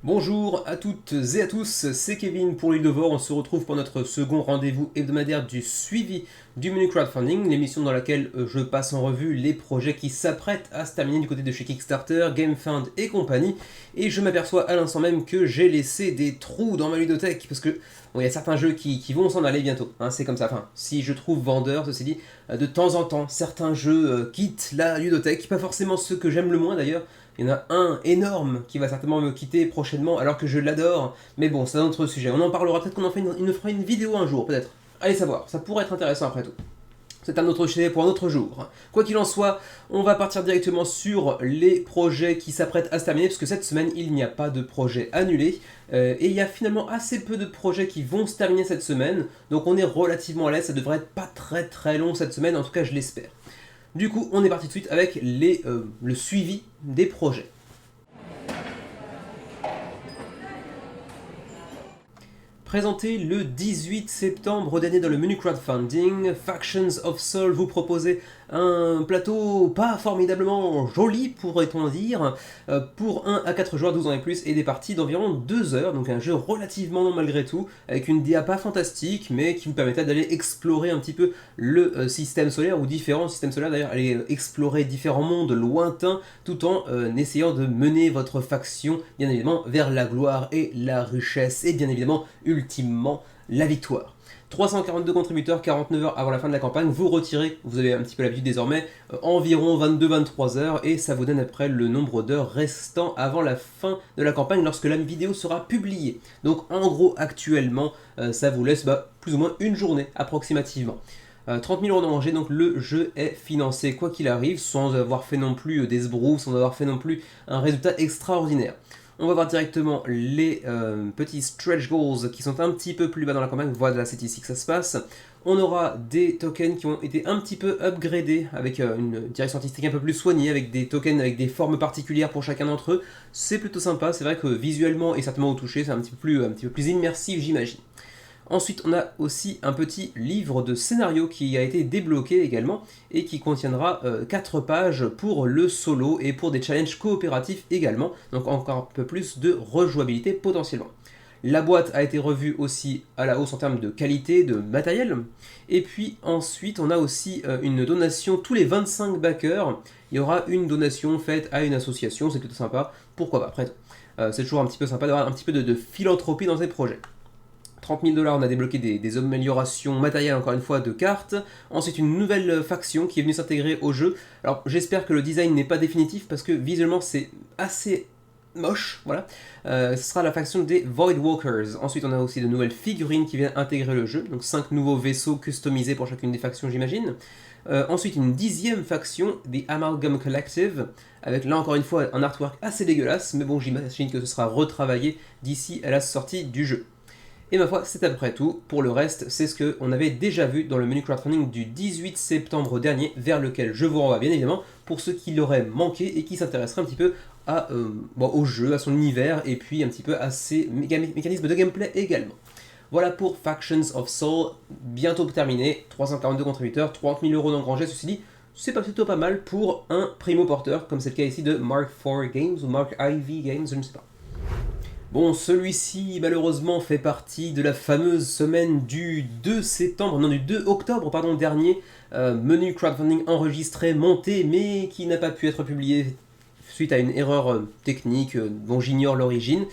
Bonjour à toutes et à tous, c'est Kevin pour l'île de Vore. On se retrouve pour notre second rendez-vous hebdomadaire du suivi du menu crowdfunding, l'émission dans laquelle je passe en revue les projets qui s'apprêtent à se terminer du côté de chez Kickstarter, GameFound et compagnie. Et je m'aperçois à l'instant même que j'ai laissé des trous dans ma ludothèque parce que bon, il y a certains jeux qui vont s'en aller bientôt, hein, c'est comme ça. Enfin, si je trouve vendeur, ceci dit, de temps en temps, certains jeux quittent la ludothèque, pas forcément ceux que j'aime le moins d'ailleurs. Il y en a un énorme qui va certainement me quitter prochainement alors que je l'adore. Mais bon, c'est un autre sujet. On en parlera, peut-être qu'on en fera une vidéo un jour, peut-être. Allez savoir, ça pourrait être intéressant après tout. C'est un autre sujet pour un autre jour. Quoi qu'il en soit, on va partir directement sur les projets qui s'apprêtent à se terminer, parce que cette semaine, il n'y a pas de projet annulé. Et il y a finalement assez peu de projets qui vont se terminer cette semaine. Donc on est relativement à l'aise, ça devrait être pas très long cette semaine, en tout cas je l'espère. Du coup, on est parti tout de suite avec le suivi des projets. Présenté le 18 septembre dernier dans le menu crowdfunding, Factions of Soul vous proposait un plateau pas formidablement joli, pourrait-on dire, pour 1 à 4 joueurs 12 ans et plus, et des parties d'environ 2 heures, donc un jeu relativement long malgré tout, avec une DA pas fantastique, mais qui vous permettait d'aller explorer un petit peu le système solaire, ou différents systèmes solaires d'ailleurs, aller explorer différents mondes lointains, tout en essayant de mener votre faction, bien évidemment, vers la gloire et la richesse, et bien évidemment, ultimement, la victoire. 342 contributeurs, 49 heures avant la fin de la campagne, vous retirez, vous avez un petit peu l'habitude désormais, environ 22-23 heures, et ça vous donne après le nombre d'heures restant avant la fin de la campagne lorsque la vidéo sera publiée. Donc en gros, actuellement, ça vous laisse plus ou moins une journée approximativement. 30 000 € d'engrangés, donc le jeu est financé quoi qu'il arrive, sans avoir fait non plus des sbroufs, sans avoir fait non plus un résultat extraordinaire. On va voir directement les petits stretch goals qui sont un petit peu plus bas dans la campagne. Voilà, c'est ici que ça se passe. On aura des tokens qui ont été un petit peu upgradés avec une direction artistique un peu plus soignée, avec des tokens avec des formes particulières pour chacun d'entre eux. C'est plutôt sympa, c'est vrai que visuellement et certainement au toucher, c'est un petit peu plus immersif, j'imagine. Ensuite, on a aussi un petit livre de scénario qui a été débloqué également et qui contiendra 4 pages pour le solo et pour des challenges coopératifs également, donc encore un peu plus de rejouabilité potentiellement. La boîte a été revue aussi à la hausse en termes de qualité, de matériel. Et puis ensuite, on a aussi une donation tous les 25 backers. Il y aura une donation faite à une association, c'est plutôt sympa. Pourquoi pas, après, c'est toujours un petit peu sympa d'avoir un petit peu de philanthropie dans ces projets. 30 000 $, on a débloqué des améliorations matérielles, encore une fois, de cartes. Ensuite, une nouvelle faction qui est venue s'intégrer au jeu. Alors, j'espère que le design n'est pas définitif, parce que visuellement, c'est assez moche, voilà. Ce sera la faction des Void Walkers. Ensuite, on a aussi de nouvelles figurines qui viennent intégrer le jeu, donc 5 nouveaux vaisseaux customisés pour chacune des factions, j'imagine. Ensuite, une 10e faction, The Amalgam Collective, avec là encore une fois un artwork assez dégueulasse, mais bon, j'imagine que ce sera retravaillé d'ici à la sortie du jeu. Et ma foi, c'est à peu près tout. Pour le reste, c'est ce qu'on avait déjà vu dans le menu crowdfunding du 18 septembre dernier, vers lequel je vous renvoie bien évidemment, pour ceux qui l'auraient manqué et qui s'intéresseraient un petit peu au jeu, à son univers, et puis un petit peu à ses mécanismes de gameplay également. Voilà pour Factions of Soul, bientôt terminé, 342 contributeurs, 30 000 € d'engrangés, ceci dit, c'est plutôt pas mal pour un primo-porteur, comme c'est le cas ici de Mark IV Games, ou Mark IV Games, je ne sais pas. Bon, celui-ci, malheureusement, fait partie de la fameuse semaine du 2 octobre dernier. Menu crowdfunding enregistré, monté, mais qui n'a pas pu être publié suite à une erreur technique dont j'ignore l'origine.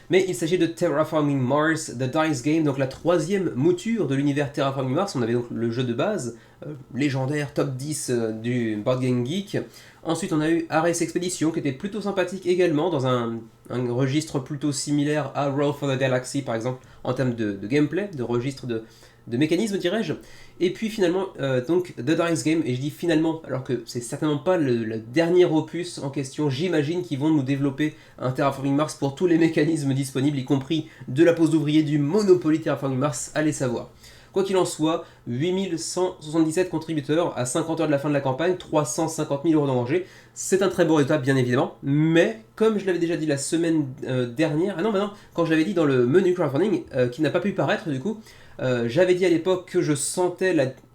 Mais il s'agit de Terraforming Mars, The Dice Game, donc la 3e mouture de l'univers Terraforming Mars. On avait donc le jeu de base, légendaire, top 10 du Board Game Geek. Ensuite, on a eu Ares Expedition, qui était plutôt sympathique également, dans un registre plutôt similaire à Roll for the Galaxy, par exemple, en termes de gameplay, de registre de mécanisme, dirais-je. Et puis finalement, donc The Dice Game, et je dis finalement, alors que c'est certainement pas le dernier opus en question, j'imagine qu'ils vont nous développer un Terraforming Mars pour tous les mécanismes disponibles, y compris de la pose d'ouvrier, du Monopoly Terraforming Mars, allez savoir. Quoi qu'il en soit, 8177 contributeurs à 50 heures de la fin de la campagne, 350 000 € d'engrangés. C'est un très beau résultat, bien évidemment, mais comme je l'avais déjà dit la semaine dernière, quand je l'avais dit dans le menu crowdfunding, qui n'a pas pu paraître du coup, j'avais dit à l'époque que je sentais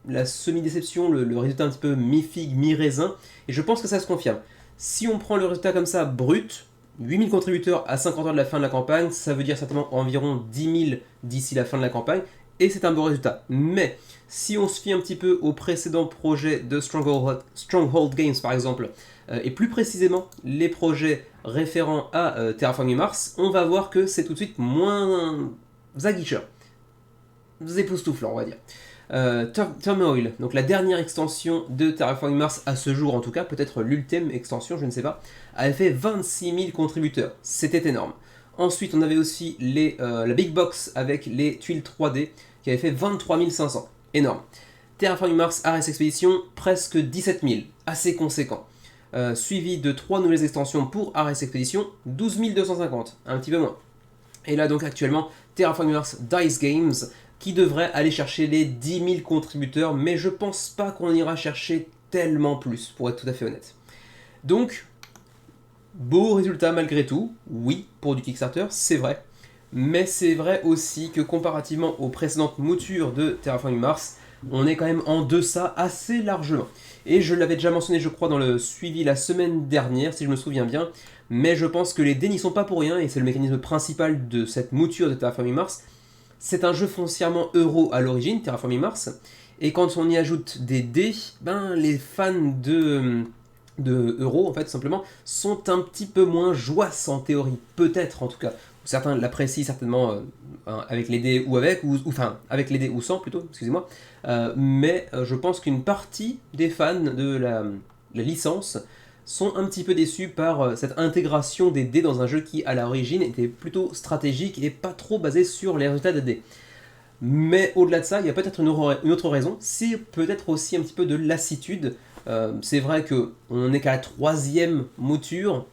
la semi-déception, le résultat un petit peu mi-figue, mi-raisin, et je pense que ça se confirme. Si on prend le résultat comme ça, brut, 8000 contributeurs à 50 heures de la fin de la campagne, ça veut dire certainement environ 10 000 d'ici la fin de la campagne, et c'est un bon résultat. Mais si on se fie un petit peu aux précédents projets de Stronghold Games par exemple, et plus précisément les projets référents à Terraforming Mars, on va voir que c'est tout de suite moins aguicheur, époustouflant on va dire. Turmoil, donc la dernière extension de Terraforming Mars à ce jour en tout cas, peut-être l'ultime extension, je ne sais pas, avait fait 26 000 contributeurs, c'était énorme. Ensuite on avait aussi la Big Box avec les tuiles 3D qui avait fait 23 500, énorme. Terraforming Mars Ares Expedition, presque 17 000, assez conséquent. Suivi de 3 nouvelles extensions pour Ares Expedition, 12 250, un petit peu moins. Et là donc actuellement, Terraforming Mars Dice Games, qui devrait aller chercher les 10 000 contributeurs, mais je pense pas qu'on ira chercher tellement plus, pour être tout à fait honnête. Donc, beau résultat malgré tout, oui, pour du Kickstarter, c'est vrai, mais c'est vrai aussi que comparativement aux précédentes moutures de Terraforming Mars, on est quand même en deçà assez largement. Et je l'avais déjà mentionné, je crois, dans le suivi la semaine dernière, si je me souviens bien, mais je pense que les dés n'y sont pas pour rien, et c'est le mécanisme principal de cette mouture de Terraforming Mars. C'est un jeu foncièrement euro à l'origine, Terraforming Mars, et quand on y ajoute des dés, ben, les fans de euro, en fait, simplement, sont un petit peu moins joyeux en théorie, peut-être en tout cas. Certains l'apprécient certainement avec les dés ou avec, enfin, avec les dés ou sans plutôt, excusez-moi, mais je pense qu'une partie des fans de la licence sont un petit peu déçus par cette intégration des dés dans un jeu qui, à l'origine, était plutôt stratégique et pas trop basé sur les résultats des dés. Mais au-delà de ça, il y a peut-être une autre raison, c'est peut-être aussi un petit peu de lassitude. C'est vrai qu'on n'est qu'à la 3e mouture,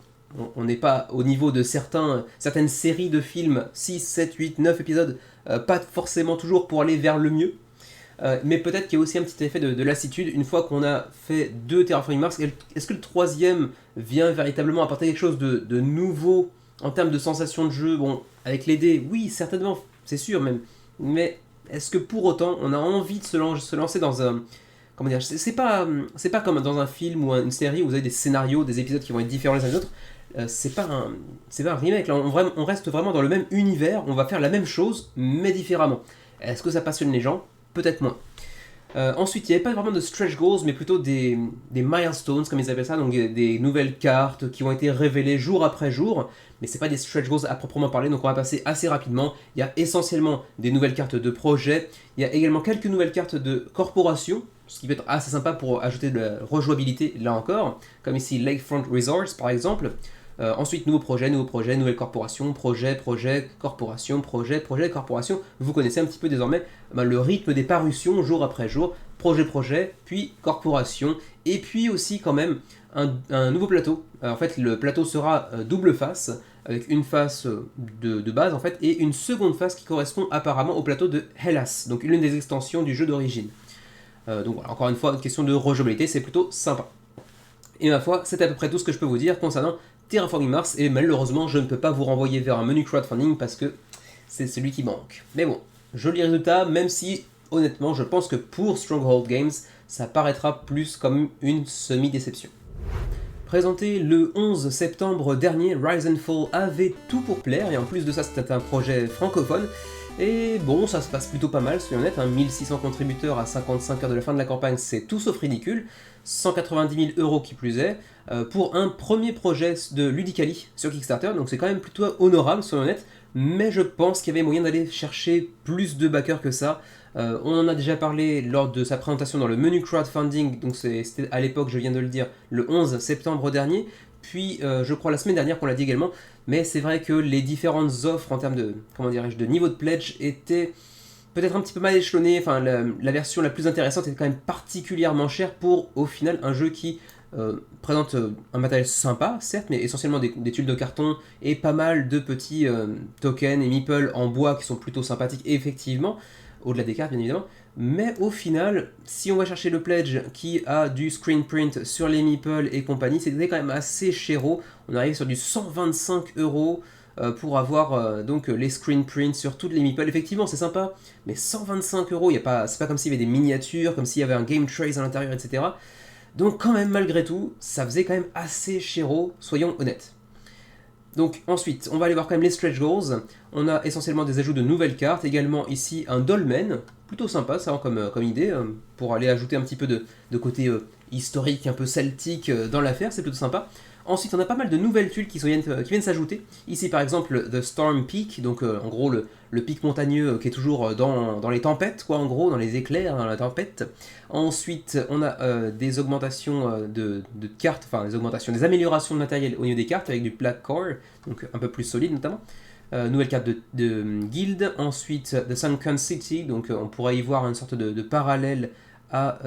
on n'est pas au niveau de certaines séries de films, 6, 7, 8, 9 épisodes, pas forcément toujours pour aller vers le mieux. Mais peut-être qu'il y a aussi un petit effet de lassitude. Une fois qu'on a fait 2 Terraforming Mars, est-ce que le 3e vient véritablement apporter quelque chose de nouveau en termes de sensation de jeu? Bon, avec les dés, oui, certainement, c'est sûr même. Mais est-ce que pour autant, on a envie de se lancer dans un... Comment dire, c'est pas comme dans un film ou une série où vous avez des scénarios, des épisodes qui vont être différents les uns des autres. C'est pas un remake, là, on reste vraiment dans le même univers, on va faire la même chose, mais différemment. Est-ce que ça passionne les gens? Peut-être moins. Ensuite, il n'y avait pas vraiment de stretch goals, mais plutôt des milestones, comme ils appellent ça, donc des nouvelles cartes qui ont été révélées jour après jour, mais c'est pas des stretch goals à proprement parler, donc on va passer assez rapidement. Il y a essentiellement des nouvelles cartes de projet, il y a également quelques nouvelles cartes de corporation, ce qui peut être assez sympa pour ajouter de la rejouabilité là encore, comme ici Lakefront Resorts par exemple. Ensuite, nouveau projet, nouvelle corporation, projet, corporation, projet, corporation. Vous connaissez un petit peu désormais le rythme des parutions jour après jour. Projet, puis corporation. Et puis aussi quand même un nouveau plateau. En fait, le plateau sera double face, avec une face de base en fait, et une seconde face qui correspond apparemment au plateau de Hellas, donc l'une des extensions du jeu d'origine. Donc voilà, encore une fois, une question de rejouabilité, c'est plutôt sympa. Et ma foi, c'est à peu près tout ce que je peux vous dire concernant Terraforming Mars, et malheureusement je ne peux pas vous renvoyer vers un menu crowdfunding parce que c'est celui qui manque. Mais bon, joli résultat, même si honnêtement je pense que pour Stronghold Games, ça paraîtra plus comme une semi-déception. Présenté le 11 septembre dernier, Rise and Fall avait tout pour plaire, et en plus de ça c'était un projet francophone, et bon, ça se passe plutôt pas mal, soyons honnêtes, 1600 contributeurs à 55 heures de la fin de la campagne, c'est tout sauf ridicule, 190 000 € qui plus est, pour un premier projet de Ludicali sur Kickstarter, donc c'est quand même plutôt honorable, soyons honnêtes, mais je pense qu'il y avait moyen d'aller chercher plus de backers que ça. On en a déjà parlé lors de sa présentation dans le menu crowdfunding, donc c'était à l'époque, je viens de le dire, le 11 septembre dernier, puis je crois la semaine dernière qu'on l'a dit également, mais c'est vrai que les différentes offres en termes de, comment dirais-je, de niveau de pledge étaient peut-être un petit peu mal échelonnées, enfin la version la plus intéressante était quand même particulièrement chère pour au final un jeu qui présente un matériel sympa, certes, mais essentiellement des tuiles de carton et pas mal de petits tokens et meeples en bois qui sont plutôt sympathiques, effectivement, au-delà des cartes bien évidemment, mais au final, si on va chercher le pledge qui a du screen print sur les meeples et compagnie, c'était quand même assez chéro, on arrive sur du 125 € pour avoir donc les screen prints sur toutes les meeples. Effectivement, c'est sympa, mais 125 €, c'est pas comme s'il y avait des miniatures, comme s'il y avait un game trace à l'intérieur, etc. Donc quand même, malgré tout, ça faisait quand même assez chéro, soyons honnêtes. Donc ensuite, on va aller voir quand même les stretch goals. On a essentiellement des ajouts de nouvelles cartes, également ici un dolmen, plutôt sympa ça comme idée, pour aller ajouter un petit peu de côté historique, un peu celtique dans l'affaire, c'est plutôt sympa. Ensuite, on a pas mal de nouvelles tuiles qui viennent s'ajouter. Ici, par exemple, The Storm Peak, donc en gros le pic montagneux qui est toujours dans les tempêtes, quoi, en gros, dans les éclairs, dans la tempête. Ensuite, on a des augmentations de cartes, enfin des améliorations de matériel au niveau des cartes avec du Black Core, donc un peu plus solide notamment. Nouvelle carte de guild. Ensuite, The Sunken City, donc on pourrait y voir une sorte de parallèle à.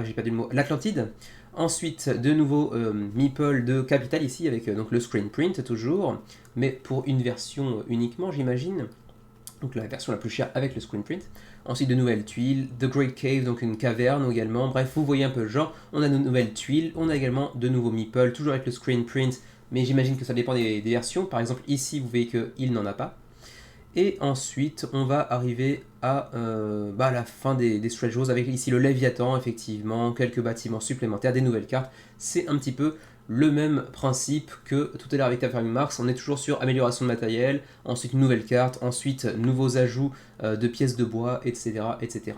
J'ai pas dit le mot, l'Atlantide. Ensuite, de nouveau meeple de Capital ici avec donc le screen print toujours, mais pour une version uniquement, j'imagine. Donc la version la plus chère avec le screen print. Ensuite, de nouvelles tuiles, The Great Cave, donc une caverne également. Bref, vous voyez un peu le genre. On a de nouvelles tuiles, on a également de nouveaux meeples, toujours avec le screen print, mais j'imagine que ça dépend des versions. Par exemple, ici, vous voyez qu'il n'en a pas. Et ensuite, on va arriver à la fin des stretch goals avec ici le Léviathan, effectivement, quelques bâtiments supplémentaires, des nouvelles cartes. C'est un petit peu le même principe que tout à l'heure avec Terraforming Mars. On est toujours sur amélioration de matériel, ensuite une nouvelle carte, ensuite nouveaux ajouts de pièces de bois, etc. etc.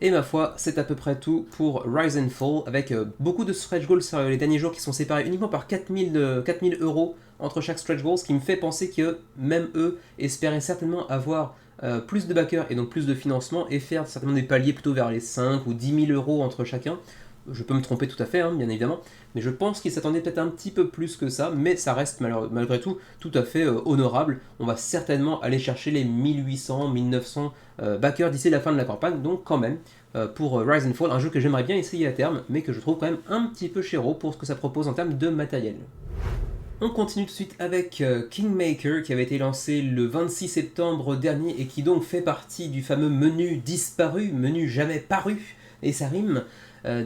Et ma foi, c'est à peu près tout pour Rise and Fall, avec beaucoup de stretch goals sur les derniers jours qui sont séparés uniquement par 4000 € entre chaque stretch goal, ce qui me fait penser que même eux espéraient certainement avoir plus de backers et donc plus de financement et faire certainement des paliers plutôt vers les 5 ou 10 000 € entre chacun. Je peux me tromper tout à fait, hein, bien évidemment, mais je pense qu'ils s'attendaient peut-être un petit peu plus que ça, mais ça reste malgré tout à fait honorable. On va certainement aller chercher les 1800, 1900 backers d'ici la fin de la campagne, donc quand même, pour Rise and Fall, un jeu que j'aimerais bien essayer à terme, mais que je trouve quand même un petit peu chéro pour ce que ça propose en termes de matériel. On continue tout de suite avec Kingmaker qui avait été lancé le 26 septembre dernier et qui donc fait partie du fameux menu disparu, menu jamais paru, et ça rime.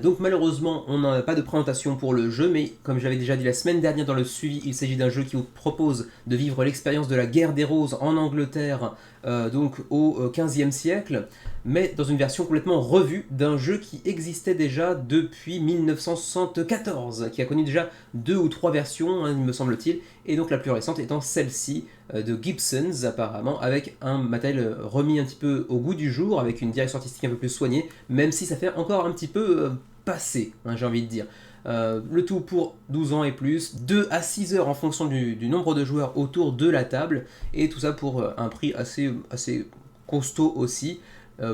Donc malheureusement on n'a pas de présentation pour le jeu, mais comme j'avais déjà dit la semaine dernière dans le suivi, il s'agit d'un jeu qui vous propose de vivre l'expérience de la guerre des roses en Angleterre, donc au XVe siècle, mais dans une version complètement revue d'un jeu qui existait déjà depuis 1974, qui a connu déjà 2 ou 3 versions, hein, me semble-t-il, et donc la plus récente étant celle-ci de Gibsons apparemment, avec un matériel remis un petit peu au goût du jour, avec une direction artistique un peu plus soignée, même si ça fait encore un petit peu passé, hein, j'ai envie de dire. Le tout pour 12 ans et plus, 2 à 6 heures en fonction du nombre de joueurs autour de la table, et tout ça pour un prix assez costaud aussi.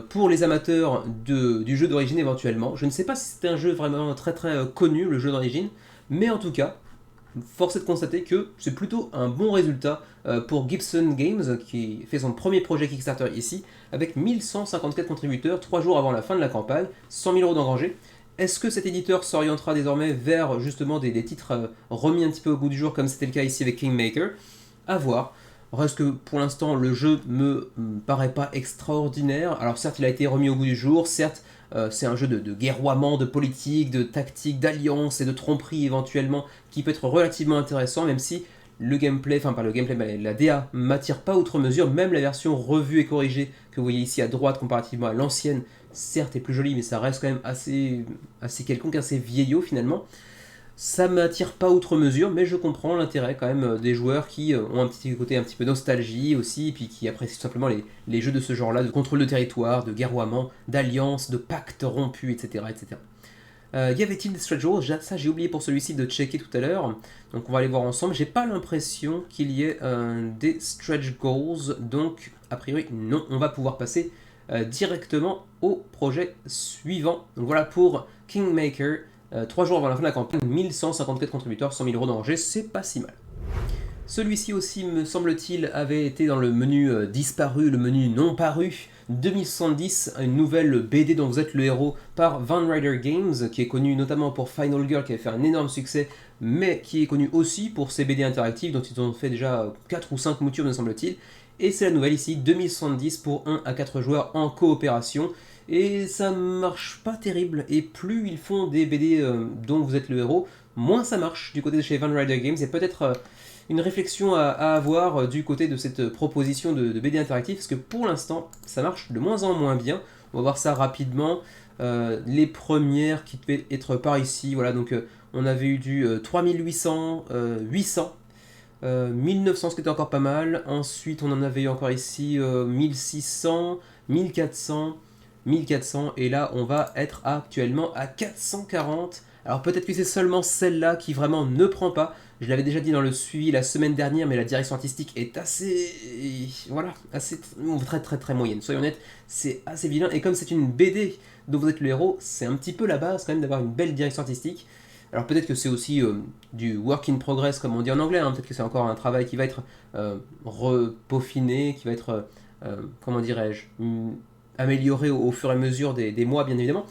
Pour les amateurs du jeu d'origine éventuellement, je ne sais pas si c'était un jeu vraiment très connu, le jeu d'origine, mais en tout cas, force est de constater que c'est plutôt un bon résultat pour Gibson Games, qui fait son premier projet Kickstarter ici, avec 1154 contributeurs, 3 jours avant la fin de la campagne, 100 000 € d'engagés. Est-ce que cet éditeur s'orientera désormais vers justement des titres remis un petit peu au goût du jour, comme c'était le cas ici avec Kingmaker? À voir. Reste que pour l'instant le jeu me paraît pas extraordinaire. Alors certes il a été remis au goût du jour, certes c'est un jeu de guerroiement, de politique, de tactique, d'alliance et de tromperie éventuellement qui peut être relativement intéressant, même si le gameplay, enfin pas le gameplay, mais la DA m'attire pas outre mesure. Même la version revue et corrigée que vous voyez ici à droite comparativement à l'ancienne, certes est plus jolie, mais ça reste quand même assez quelconque, assez vieillot finalement. Ça m'attire pas outre mesure, mais je comprends l'intérêt quand même des joueurs qui ont un petit côté un petit peu nostalgie aussi, et puis qui apprécient tout simplement les jeux de ce genre-là, de contrôle de territoire, de guerroiement, d'alliance, de pactes rompus, etc. etc. Y avait-il des stretch goals? Ça j'ai oublié pour celui-ci de checker tout à l'heure, donc on va aller voir ensemble. J'ai pas l'impression qu'il y ait des stretch goals, donc a priori non, on va pouvoir passer directement au projet suivant. Donc voilà pour Kingmaker. 3 jours avant la fin de la campagne, 1154 contributeurs, 100 000 € d'enjeu, c'est pas si mal. Celui-ci aussi, me semble-t-il, avait été dans le menu disparu, le menu non paru, 2070, une nouvelle BD dont vous êtes le héros par Van Ryder Games, qui est connu notamment pour Final Girl, qui avait fait un énorme succès, mais qui est connu aussi pour ses BD interactives, dont ils ont fait déjà 4 ou 5 moutures, me semble-t-il. Et c'est la nouvelle ici, 2070 pour 1 à 4 joueurs en coopération. Et ça marche pas terrible, et plus ils font des BD dont vous êtes le héros, moins ça marche du côté de chez Van Ryder Games. Il y a peut-être une réflexion à avoir du côté de cette proposition de BD interactive, parce que pour l'instant ça marche de moins en moins bien. On va voir ça rapidement. Les premières qui devaient être par ici, voilà, donc on avait eu du 3800, 800, 1900, ce qui était encore pas mal. Ensuite, on en avait eu encore ici 1600, 1400, 1400. Et là, on va être actuellement à 440. Alors peut-être que c'est seulement celle-là qui vraiment ne prend pas. Je l'avais déjà dit dans le suivi la semaine dernière, mais la direction artistique est assez... Voilà, assez très très très moyenne. Soyons honnêtes, c'est assez vilain. Et comme c'est une BD dont vous êtes le héros, c'est un petit peu la base quand même d'avoir une belle direction artistique. Alors peut-être que c'est aussi du work in progress comme on dit en anglais, hein. Peut-être que c'est encore un travail qui va être repaufiné, qui va être, comment dirais-je, amélioré au fur et à mesure des mois bien évidemment.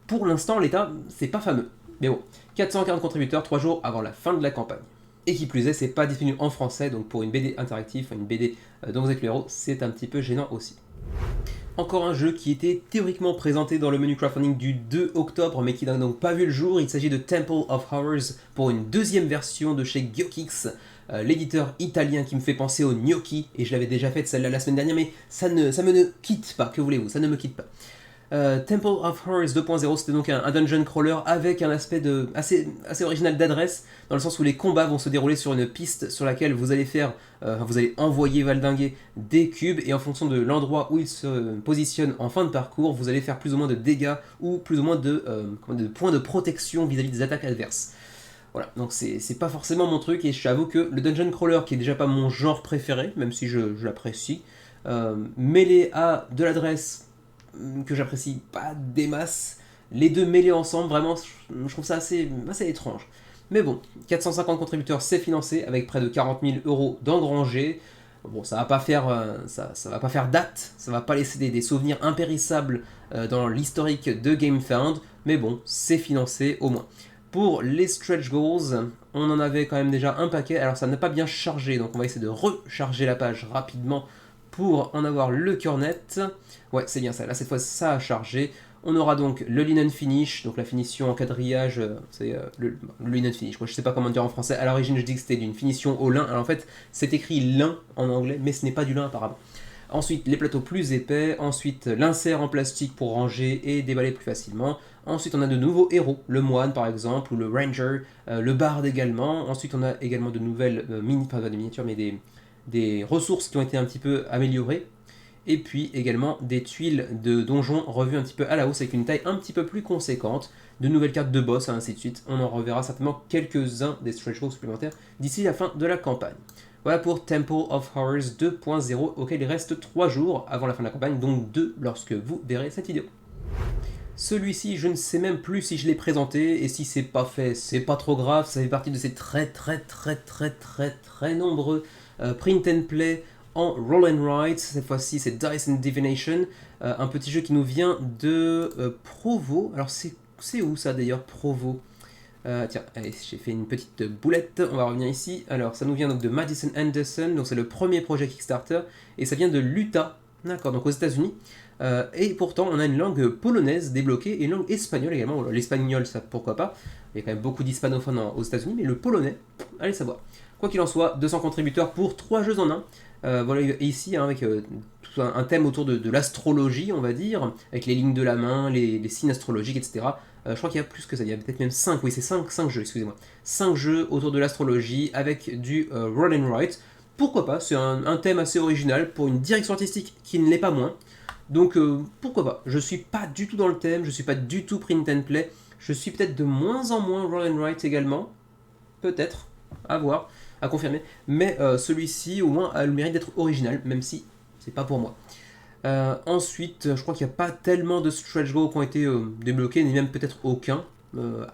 Pour l'instant l'état c'est pas fameux, mais bon, 440 contributeurs 3 jours avant la fin de la campagne. Et qui plus est, c'est pas disponible en français, donc pour une BD interactive, une BD dont vous êtes le héros, c'est un petit peu gênant aussi. Encore un jeu qui était théoriquement présenté dans le menu crowdfunding du 2 octobre, mais qui n'a donc pas vu le jour. Il s'agit de Temple of Horrors pour une deuxième version de chez Gyokix, l'éditeur italien qui me fait penser au gnocchi, et je l'avais déjà fait celle-là la semaine dernière, mais ça me ne quitte pas, que voulez-vous, ça ne me quitte pas. Temple of Horrors 2.0, c'était donc un dungeon crawler avec un aspect assez original d'adresse, dans le sens où les combats vont se dérouler sur une piste sur laquelle vous allez vous allez envoyer valdinguer des cubes, et en fonction de l'endroit où ils se positionnent en fin de parcours, vous allez faire plus ou moins de dégâts ou plus ou moins de points de protection vis-à-vis des attaques adverses. Voilà, donc c'est pas forcément mon truc, et j'avoue que le dungeon crawler, qui est déjà pas mon genre préféré, même si je l'apprécie, mêlé à de l'adresse que j'apprécie pas des masses, les deux mêlés ensemble, vraiment, je trouve ça assez étrange. Mais bon, 450 contributeurs, c'est financé, avec près de 40 000 € d'engrangés. Bon, ça va pas faire, ça va pas faire date, ça va pas laisser des souvenirs impérissables dans l'historique de GameFound, mais bon, c'est financé au moins. Pour les stretch goals, on en avait quand même déjà un paquet, alors ça n'a pas bien chargé, donc on va essayer de recharger la page rapidement pour en avoir le cœur net. Ouais, c'est bien ça, là cette fois ça a chargé. On aura donc le linen finish, donc la finition en quadrillage, c'est le linen finish, moi je sais pas comment dire en français. À l'origine je dis que c'était d'une finition au lin, alors en fait c'est écrit lin en anglais, mais ce n'est pas du lin apparemment. Ensuite les plateaux plus épais, ensuite l'insert en plastique pour ranger et déballer plus facilement. Ensuite on a de nouveaux héros, le moine par exemple, ou le ranger, le bard également. Ensuite on a également de nouvelles pas des miniatures, mais des ressources qui ont été un petit peu améliorées. Et puis également des tuiles de donjons revues un petit peu à la hausse avec une taille un petit peu plus conséquente, de nouvelles cartes de boss, et ainsi de suite. On en reverra certainement quelques-uns des stretch goals supplémentaires d'ici la fin de la campagne. Voilà pour Temple of Horrors 2.0, auquel il reste 3 jours avant la fin de la campagne, donc 2 lorsque vous verrez cette vidéo. Celui-ci, je ne sais même plus si je l'ai présenté, et si c'est pas fait, c'est pas trop grave, ça fait partie de ces très nombreux print and play en roll and write. Cette fois-ci c'est Dice and Divination, un petit jeu qui nous vient de Provo. Alors c'est où ça d'ailleurs, Provo? Tiens, allez, j'ai fait une petite boulette, on va revenir ici. Alors ça nous vient donc de Madison Anderson, donc c'est le premier projet Kickstarter, et ça vient de l'Utah, d'accord, donc aux États-Unis. Et pourtant on a une langue polonaise débloquée et une langue espagnole également. L'espagnol, ça pourquoi pas, il y a quand même beaucoup d'hispanophones aux États-Unis, mais le polonais, allez savoir. Quoi qu'il en soit, 200 contributeurs pour 3 jeux en 1. Voilà, ici hein, avec tout un thème autour de l'astrologie, on va dire, avec les lignes de la main, les signes astrologiques, etc. Je crois qu'il y a plus que ça, il y a peut-être même 5, oui c'est 5 jeux, excusez-moi. 5 jeux autour de l'astrologie avec du roll and write. Pourquoi pas, c'est un thème assez original pour une direction artistique qui ne l'est pas moins. Donc pourquoi pas, je suis pas du tout dans le thème, je suis pas du tout print and play, je suis peut-être de moins en moins roll and write également, peut-être, à voir, à confirmer, mais celui-ci au moins a le mérite d'être original, même si c'est pas pour moi. Ensuite, je crois qu'il n'y a pas tellement de stretch goals qui ont été débloqués, ni même peut-être aucun,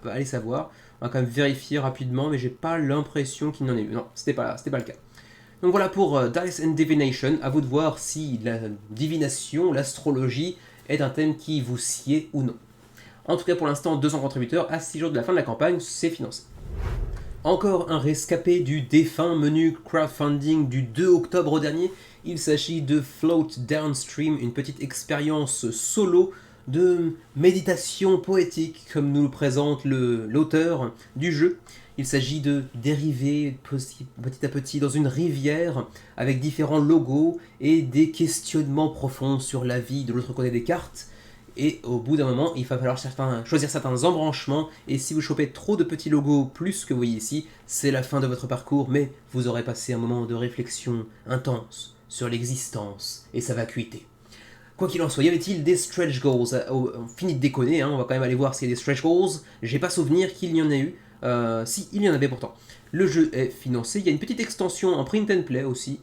allez savoir. On va quand même vérifier rapidement, mais j'ai pas l'impression qu'il n'en ait eu. Non, c'était pas le cas. Donc voilà pour Dice and Divination, à vous de voir si la divination, l'astrologie est un thème qui vous sied ou non. En tout cas pour l'instant, 200 contributeurs à 6 jours de la fin de la campagne, c'est financé. Encore un rescapé du défunt menu crowdfunding du 2 octobre dernier. Il s'agit de Float Downstream, une petite expérience solo de méditation poétique, comme nous le présente l'auteur du jeu. Il s'agit de dériver petit à petit dans une rivière avec différents logos et des questionnements profonds sur la vie de l'autre côté des cartes. et au bout d'un moment, il va falloir choisir certains embranchements, et si vous chopez trop de petits logos plus que vous voyez ici, c'est la fin de votre parcours, mais vous aurez passé un moment de réflexion intense sur l'existence et sa vacuité. Quoi qu'il en soit, y avait-il des stretch goals? On finit de déconner, hein, on va quand même aller voir s'il y a des stretch goals. J'ai pas souvenir qu'il y en ait eu. Si, il y en avait pourtant. Le jeu est financé. Il y a une petite extension en print and play aussi,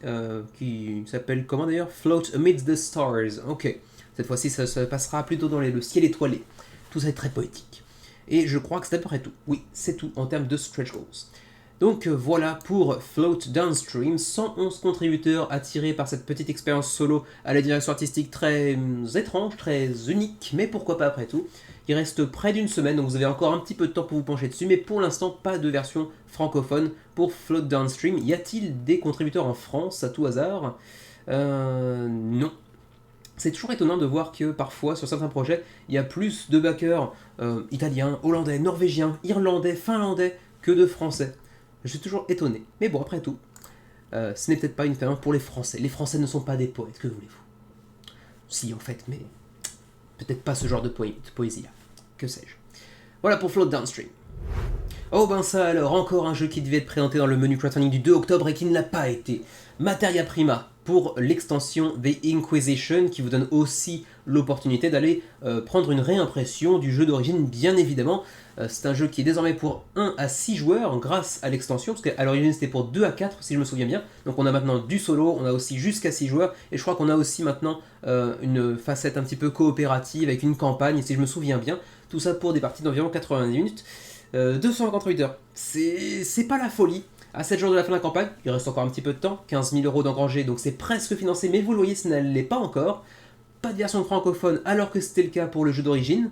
qui s'appelle comment d'ailleurs? Float Amidst the Stars. Ok, cette fois-ci ça passera plutôt dans le ciel étoilé. Tout ça est très poétique. Et je crois que c'est à peu près tout. Oui, c'est tout en termes de stretch goals. Donc voilà pour Float Downstream, 111 contributeurs attirés par cette petite expérience solo à la direction artistique très étrange, très unique, mais pourquoi pas après tout. Il reste près d'une semaine, donc vous avez encore un petit peu de temps pour vous pencher dessus, mais pour l'instant pas de version francophone pour Float Downstream. Y a-t-il des contributeurs en France à tout hasard? Non. C'est toujours étonnant de voir que parfois sur certains projets, il y a plus de backers italiens, hollandais, norvégiens, irlandais, finlandais que de français. Je suis toujours étonné. Mais bon, après tout, ce n'est peut-être pas une fin pour les Français. Les Français ne sont pas des poètes, que voulez-vous? Si, en fait, mais peut-être pas ce genre de poésie-là. Que sais-je. Voilà pour Float Downstream. Oh ben ça alors, encore un jeu qui devait être présenté dans le menu crowdfunding du 2 octobre et qui ne l'a pas été. Materia Prima pour l'extension The Inquisition qui vous donne aussi l'opportunité d'aller prendre une réimpression du jeu d'origine bien évidemment. C'est un jeu qui est désormais pour 1 à 6 joueurs grâce à l'extension, parce qu'à l'origine c'était pour 2 à 4 si je me souviens bien. Donc on a maintenant du solo, on a aussi jusqu'à 6 joueurs, et je crois qu'on a aussi maintenant une facette un petit peu coopérative avec une campagne si je me souviens bien. Tout ça pour des parties d'environ 90 minutes. 258 heures. C'est pas la folie. À 7 jours de la fin de la campagne, il reste encore un petit peu de temps, 15 000 € d'engrangés, donc c'est presque financé, mais vous le voyez, ça ne l'est pas encore. Pas de version francophone, alors que c'était le cas pour le jeu d'origine.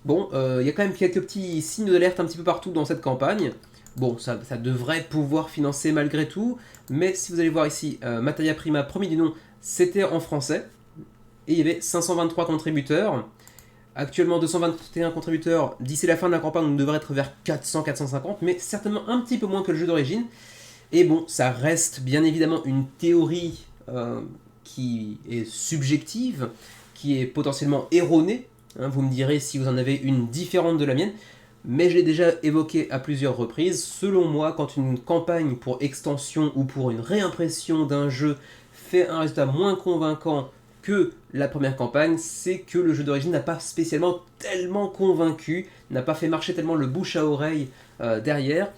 Bon, il y a quand même quelques petits signes d'alerte un petit peu partout dans cette campagne. Bon, ça devrait pouvoir financer malgré tout, mais si vous allez voir ici, Materia Prima, premier du nom, c'était en français, et il y avait 523 contributeurs. Actuellement 221 contributeurs, d'ici la fin de la campagne on devrait être vers 400-450, mais certainement un petit peu moins que le jeu d'origine. Et bon, ça reste bien évidemment une théorie qui est subjective, qui est potentiellement erronée. Hein, vous me direz si vous en avez une différente de la mienne, mais je l'ai déjà évoqué à plusieurs reprises. Selon moi, quand une campagne pour extension ou pour une réimpression d'un jeu fait un résultat moins convaincant que la première campagne, c'est que le jeu d'origine n'a pas spécialement tellement convaincu, n'a pas fait marcher tellement le bouche à oreille derrière,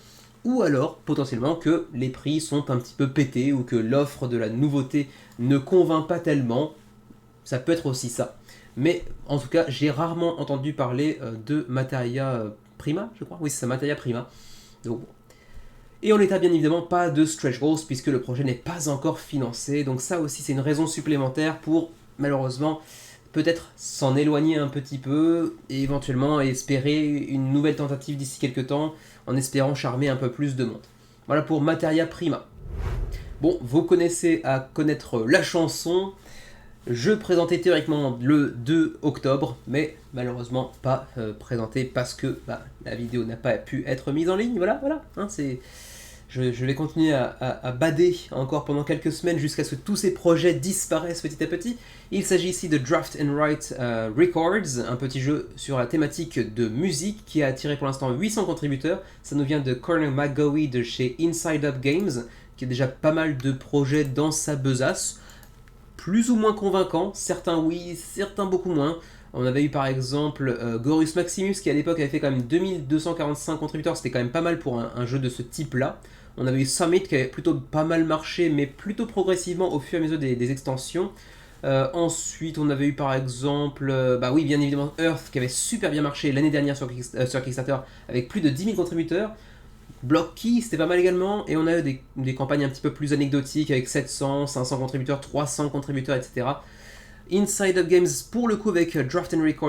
ou alors potentiellement que les prix sont un petit peu pétés ou que l'offre de la nouveauté ne convainc pas tellement. Ça peut être aussi ça. Mais en tout cas, j'ai rarement entendu parler de Materia Prima, je crois. Oui, c'est ça, Materia Prima. Donc, et en l'état, bien évidemment, pas de stretch goals puisque le projet n'est pas encore financé. Donc ça aussi, c'est une raison supplémentaire pour, malheureusement, peut-être s'en éloigner un petit peu et éventuellement espérer une nouvelle tentative d'ici quelques temps en espérant charmer un peu plus de monde. Voilà pour Materia Prima. Bon, vous connaissez à connaître la chanson. Je présentais théoriquement le 2 octobre, mais malheureusement pas présenté parce que la vidéo n'a pas pu être mise en ligne. Voilà, hein, je vais continuer à bader encore pendant quelques semaines jusqu'à ce que tous ces projets disparaissent petit à petit. Il s'agit ici de Draft and Write Records, un petit jeu sur la thématique de musique qui a attiré pour l'instant 800 contributeurs. Ça nous vient de Corner McGoey de chez Inside Up Games, qui a déjà pas mal de projets dans sa besace. Plus ou moins convaincants, certains oui, certains beaucoup moins. On avait eu par exemple Gorus Maximus qui à l'époque avait fait quand même 2245 contributeurs, c'était quand même pas mal pour un jeu de ce type-là. On avait eu Summit qui avait plutôt pas mal marché, mais plutôt progressivement au fur et à mesure des extensions. Ensuite, on avait eu par exemple, oui, bien évidemment, Earth qui avait super bien marché l'année dernière sur Kickstarter avec plus de 10 000 contributeurs. Block Key, c'était pas mal également, et on a eu des campagnes un petit peu plus anecdotiques avec 700, 500 contributeurs, 300 contributeurs, etc. Inside Up Games, pour le coup, avec Draft and Write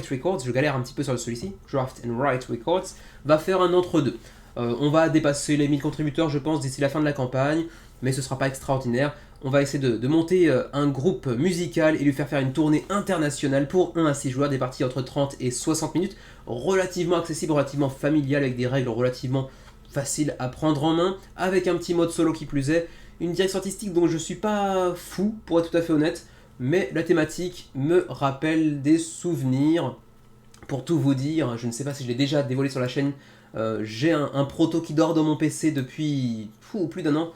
Records, je galère un petit peu sur celui-ci, Draft and Write Records, va faire un entre-deux. On va dépasser les 1000 contributeurs, je pense, d'ici la fin de la campagne, mais ce sera pas extraordinaire. On va essayer de monter un groupe musical et lui faire une tournée internationale pour 1 à 6 joueurs, des parties entre 30 et 60 minutes, relativement accessible, relativement familial, avec des règles relativement faciles à prendre en main, avec un petit mode solo qui plus est, une direction artistique dont je suis pas fou, pour être tout à fait honnête. mais la thématique me rappelle des souvenirs. Pour tout vous dire, je ne sais pas si je l'ai déjà dévoilé sur la chaîne, j'ai un proto qui dort dans mon PC depuis plus d'un an,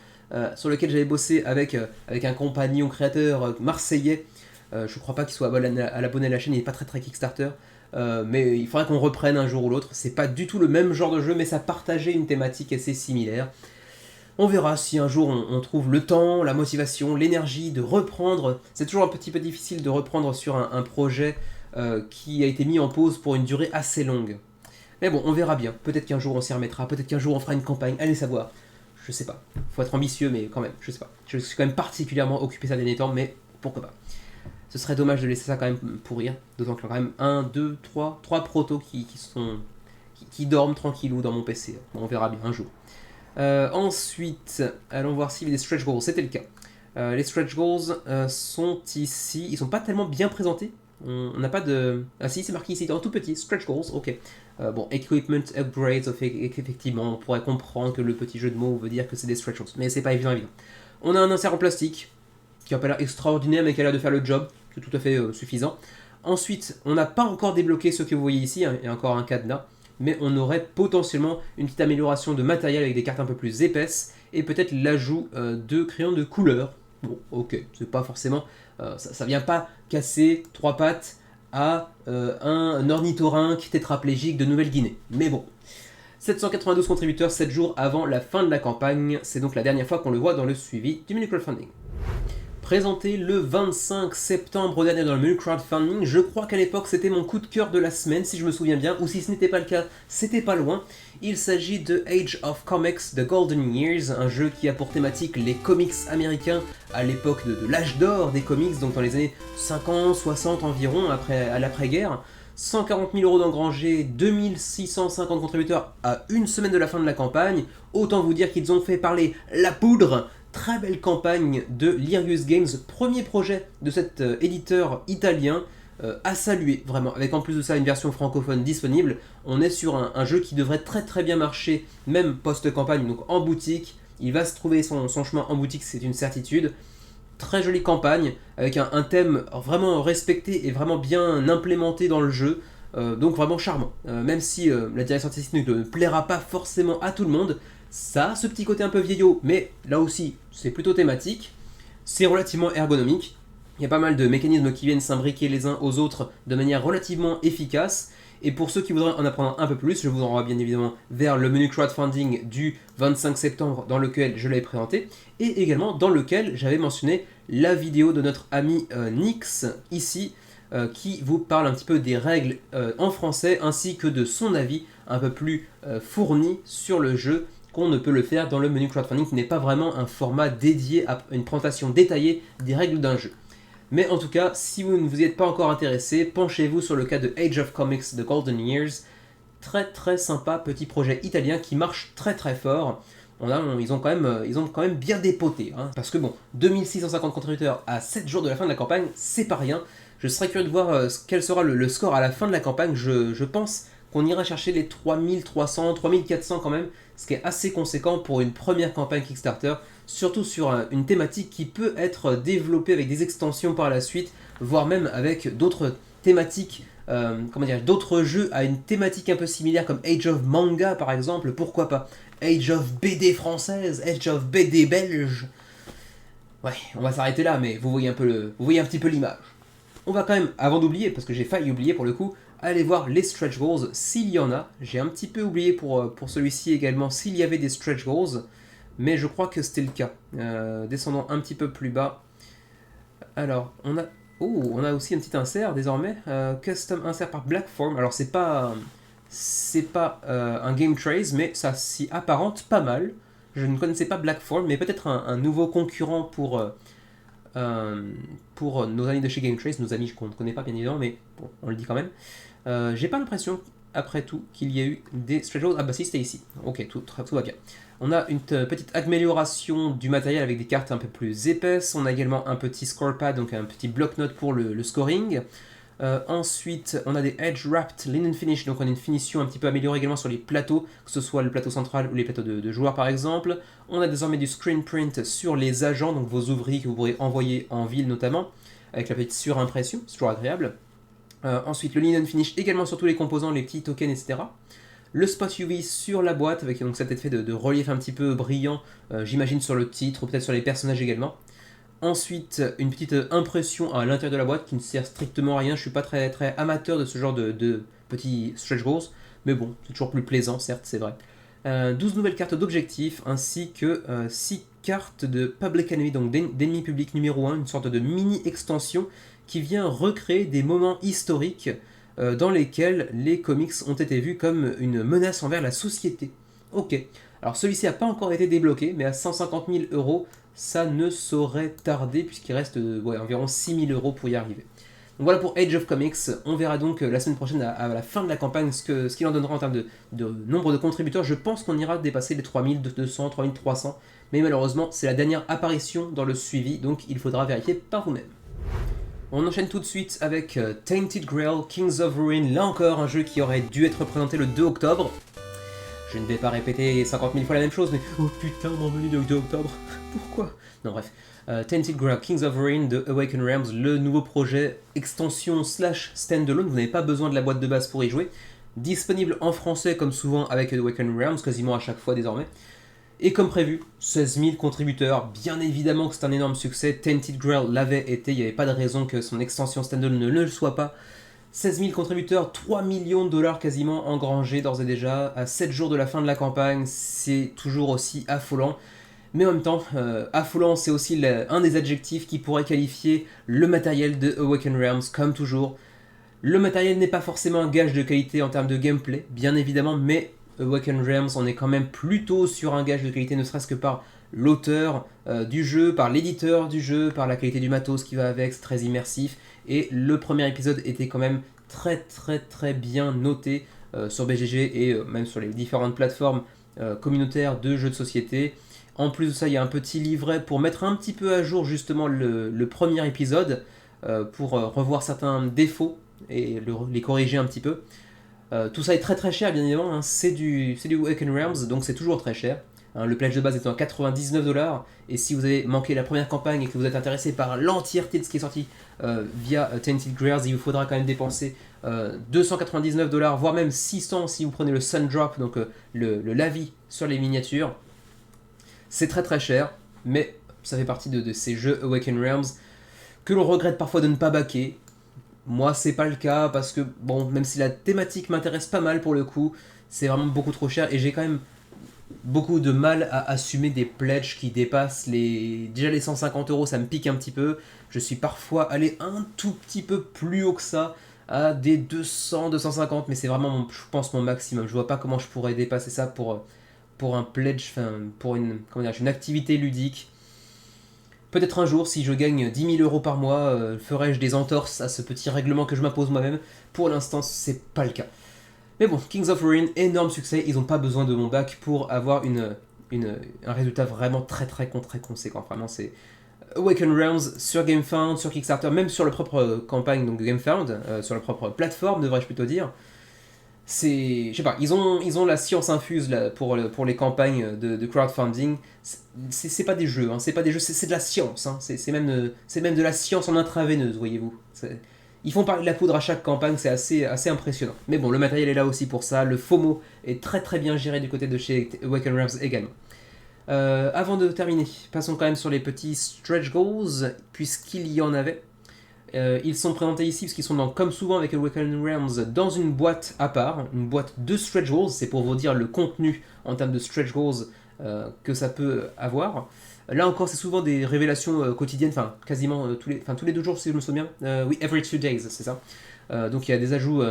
sur lequel j'avais bossé avec un compagnon créateur marseillais. Je crois pas qu'il soit abonné à la chaîne, il n'est pas très Kickstarter. Mais il faudrait qu'on reprenne un jour ou l'autre. C'est pas du tout le même genre de jeu, mais ça partageait une thématique assez similaire. On verra si un jour on trouve le temps, la motivation, l'énergie de reprendre. C'est toujours un petit peu difficile de reprendre sur un projet qui a été mis en pause pour une durée assez longue. Mais bon, on verra bien. Peut-être qu'un jour on s'y remettra, peut-être qu'un jour on fera une campagne, allez savoir. Je sais pas. Faut être ambitieux, mais quand même, je sais pas. Je suis quand même particulièrement occupé ces derniers temps, mais pourquoi pas. Ce serait dommage de laisser ça quand même pourrir. D'autant qu'il y a quand même 1, 2, 3 protos qui dorment tranquillou dans mon PC. Bon, on verra bien un jour. Ensuite, allons voir s'il y avait des stretch goals. C'était le cas. Les stretch goals sont ici. Ils sont pas tellement bien présentés. On n'a pas de... Ah si, c'est marqué ici, en tout petit, stretch goals, ok. Bon, equipment upgrades, effectivement, on pourrait comprendre que le petit jeu de mots veut dire que c'est des stretch goals, mais c'est pas évident. On a un insert en plastique, qui n'a pas l'air extraordinaire, mais qui a l'air de faire le job, c'est tout à fait suffisant. Ensuite, on n'a pas encore débloqué ce que vous voyez ici, hein, il y a encore un cadenas, mais on aurait potentiellement une petite amélioration de matériel avec des cartes un peu plus épaisses, et peut-être l'ajout de crayons de couleur. Bon, ok, c'est pas forcément... ça vient pas casser 3 pattes à un ornithorynque tétraplégique de Nouvelle-Guinée. Mais bon, 792 contributeurs 7 jours avant la fin de la campagne, c'est donc la dernière fois qu'on le voit dans le suivi du menu crowdfunding. Présenté le 25 septembre dernier dans le menu crowdfunding, je crois qu'à l'époque c'était mon coup de cœur de la semaine si je me souviens bien, ou si ce n'était pas le cas, c'était pas loin. Il s'agit de Age of Comics The Golden Years, un jeu qui a pour thématique les comics américains à l'époque de l'âge d'or des comics, donc dans les années 50, 60 environ, à l'après-guerre. 140 000 euros d'engrangés, 2650 contributeurs à une semaine de la fin de la campagne. Autant vous dire qu'ils ont fait parler la poudre. Très belle campagne de Lirius Games, premier projet de cet éditeur italien, à saluer vraiment, avec en plus de ça une version francophone disponible. On est sur un jeu qui devrait très bien marcher, même post-campagne, donc en boutique. Il va se trouver son chemin en boutique, c'est une certitude. Très jolie campagne, avec un thème vraiment respecté et vraiment bien implémenté dans le jeu, donc vraiment charmant. Même si la direction artistique ne plaira pas forcément à tout le monde, ça a ce petit côté un peu vieillot, mais là aussi, c'est plutôt thématique. C'est relativement ergonomique. Il y a pas mal de mécanismes qui viennent s'imbriquer les uns aux autres de manière relativement efficace. Et pour ceux qui voudraient en apprendre un peu plus, je vous renvoie bien évidemment vers le menu crowdfunding du 25 septembre dans lequel je l'avais présenté, et également dans lequel j'avais mentionné la vidéo de notre ami Nix, ici, qui vous parle un petit peu des règles en français, ainsi que de son avis un peu plus fourni sur le jeu, qu'on ne peut le faire dans le menu crowdfunding, qui n'est pas vraiment un format dédié à une présentation détaillée des règles d'un jeu. Mais en tout cas, si vous ne vous y êtes pas encore intéressé, penchez-vous sur le cas de Age of Comics The Golden Years. Très sympa petit projet italien qui marche très fort. Ils ont quand même bien dépoté, hein, parce que bon, 2650 contributeurs à 7 jours de la fin de la campagne, c'est pas rien. Je serais curieux de voir quel sera le score à la fin de la campagne. Je pense qu'on ira chercher les 3300, 3400 quand même, ce qui est assez conséquent pour une première campagne Kickstarter, surtout sur une thématique qui peut être développée avec des extensions par la suite, voire même avec d'autres thématiques, d'autres jeux à une thématique un peu similaire comme Age of Manga par exemple, pourquoi pas. Age of BD française, Age of BD belge. Ouais, on va s'arrêter là, mais vous voyez un petit peu l'image. On va quand même, avant d'oublier, parce que j'ai failli oublier pour le coup, aller voir les stretch goals s'il y en a. J'ai un petit peu oublié pour celui-ci également s'il y avait des stretch goals, mais je crois que c'était le cas. Descendons un petit peu plus bas. Alors, on a aussi un petit insert désormais. Custom insert par Blackform. Alors, c'est pas un game trace, mais ça s'y apparente pas mal. Je ne connaissais pas Blackform, mais peut-être un nouveau concurrent pour nos amis de chez Game Trace, nos amis qu'on ne connaît pas bien évidemment, mais bon, on le dit quand même. J'ai pas l'impression, après tout, qu'il y a eu des stretch goals. Ah bah si, c'était ici. Ok, tout va bien. On a une petite amélioration du matériel avec des cartes un peu plus épaisses. On a également un petit score pad, donc un petit bloc-notes pour le scoring. Ensuite, on a des Edge Wrapped Linen Finish, donc on a une finition un petit peu améliorée également sur les plateaux, que ce soit le plateau central ou les plateaux de joueurs par exemple. On a désormais du screen print sur les agents, donc vos ouvriers que vous pourrez envoyer en ville notamment. avec la petite surimpression, c'est toujours agréable. Ensuite, le linen finish également sur tous les composants, les petits tokens, etc. Le spot UV sur la boîte, avec donc cet effet de relief un petit peu brillant, j'imagine sur le titre, ou peut-être sur les personnages également. Ensuite, une petite impression à l'intérieur de la boîte qui ne sert strictement à rien. Je suis pas très, très amateur de ce genre de petits stretch goals, mais bon, c'est toujours plus plaisant, certes, c'est vrai. 12 nouvelles cartes d'objectifs, ainsi que 6 cartes de Public Enemy, donc d'ennemi public numéro 1, une sorte de mini-extension qui vient recréer des moments historiques dans lesquels les comics ont été vus comme une menace envers la société. Ok, alors celui-ci n'a pas encore été débloqué, mais à 150 000 euros, ça ne saurait tarder, puisqu'il reste environ 6 000 euros pour y arriver. Donc voilà pour Age of Comics, on verra donc la semaine prochaine à la fin de la campagne ce qu'il en donnera en termes de nombre de contributeurs. Je pense qu'on ira dépasser les 3200, 3300, mais malheureusement c'est la dernière apparition dans le suivi, donc il faudra vérifier par vous-même. On enchaîne tout de suite avec Tainted Grail, Kings of Ruin, là encore un jeu qui aurait dû être présenté le 2 octobre. Je ne vais pas répéter 50 000 fois la même chose, mais oh putain, mon menu de 2 octobre, pourquoi? Non bref, Tainted Grail, Kings of Ruin de Awaken Realms, le nouveau projet extension / standalone, vous n'avez pas besoin de la boîte de base pour y jouer, disponible en français comme souvent avec Awaken Realms, quasiment à chaque fois désormais. Et comme prévu, 16 000 contributeurs, bien évidemment que c'est un énorme succès, Tainted Grail l'avait été, il n'y avait pas de raison que son extension standalone ne le soit pas. 16 000 contributeurs, 3 millions de dollars quasiment engrangés d'ores et déjà, à 7 jours de la fin de la campagne, c'est toujours aussi affolant. Mais en même temps, affolant c'est aussi un des adjectifs qui pourrait qualifier le matériel de Awaken Realms, comme toujours. Le matériel n'est pas forcément un gage de qualité en termes de gameplay, bien évidemment, mais Awaken Realms, on est quand même plutôt sur un gage de qualité, ne serait-ce que par l'auteur du jeu, par l'éditeur du jeu, par la qualité du matos qui va avec, c'est très immersif. Et le premier épisode était quand même très très très bien noté sur BGG et même sur les différentes plateformes communautaires de jeux de société. En plus de ça, il y a un petit livret pour mettre un petit peu à jour justement le premier épisode, pour revoir certains défauts et les corriger un petit peu. Tout ça est très très cher bien évidemment, hein. C'est du Awaken Realms, donc c'est toujours très cher. Hein, le pledge de base est à 99$, et si vous avez manqué la première campagne et que vous êtes intéressé par l'entièreté de ce qui est sorti via Tainted Grails, il vous faudra quand même dépenser 299$, voire même 600 si vous prenez le Sun Drop, donc le lavis sur les miniatures. C'est très très cher, mais ça fait partie de ces jeux Awaken Realms que l'on regrette parfois de ne pas backer. Moi, c'est pas le cas parce que, bon, même si la thématique m'intéresse pas mal pour le coup, c'est vraiment beaucoup trop cher et j'ai quand même beaucoup de mal à assumer des pledges qui dépassent déjà les 150€, ça me pique un petit peu. Je suis parfois allé un tout petit peu plus haut que ça, à des 200, 250, mais c'est vraiment, je pense, mon maximum. Je vois pas comment je pourrais dépasser ça pour un pledge, enfin, pour une activité ludique. Peut-être un jour, si je gagne 10 000€ par mois, ferai-je des entorses à ce petit règlement que je m'impose moi-même. Pour l'instant, c'est pas le cas. Mais bon, Kings of Ruin, énorme succès, ils n'ont pas besoin de mon bac pour avoir un résultat vraiment très très très conséquent. Vraiment, c'est Awaken Realms sur GameFound, sur Kickstarter, même sur leur propre campagne, donc GameFound, sur leur propre plateforme, devrais-je plutôt dire. Je sais pas, ils ont la science infuse là, pour les campagnes de crowdfunding. C'est pas des jeux, hein, c'est pas des jeux, c'est de la science. Hein, c'est même de la science en intraveineuse, voyez-vous. Ils font parler de la poudre à chaque campagne, c'est assez impressionnant. Mais bon, le matériel est là aussi pour ça. Le FOMO est très très bien géré du côté de chez Awaken Realms également. Avant de terminer, passons quand même sur les petits stretch goals, puisqu'il y en avait. Ils sont présentés ici parce qu'ils sont comme souvent avec Awaken Realms dans une boîte à part, une boîte de stretch goals, c'est pour vous dire le contenu en termes de stretch goals que ça peut avoir. Là encore, c'est souvent des révélations quotidiennes, enfin quasiment tous les 2 jours si je me souviens. Oui, every 2 days, c'est ça. Donc il y a des ajouts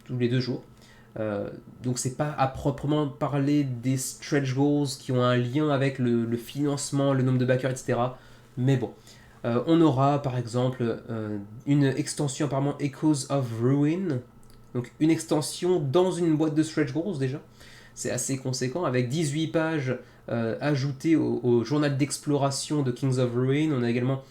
tous les 2 jours. Donc c'est pas à proprement parler des stretch goals qui ont un lien avec le financement, le nombre de backers, etc. Mais bon. On aura par exemple une extension apparemment Echoes of Ruin, donc une extension dans une boîte de stretch goals déjà, c'est assez conséquent, avec 18 pages ajoutées au journal d'exploration de Kings of Ruin. On a également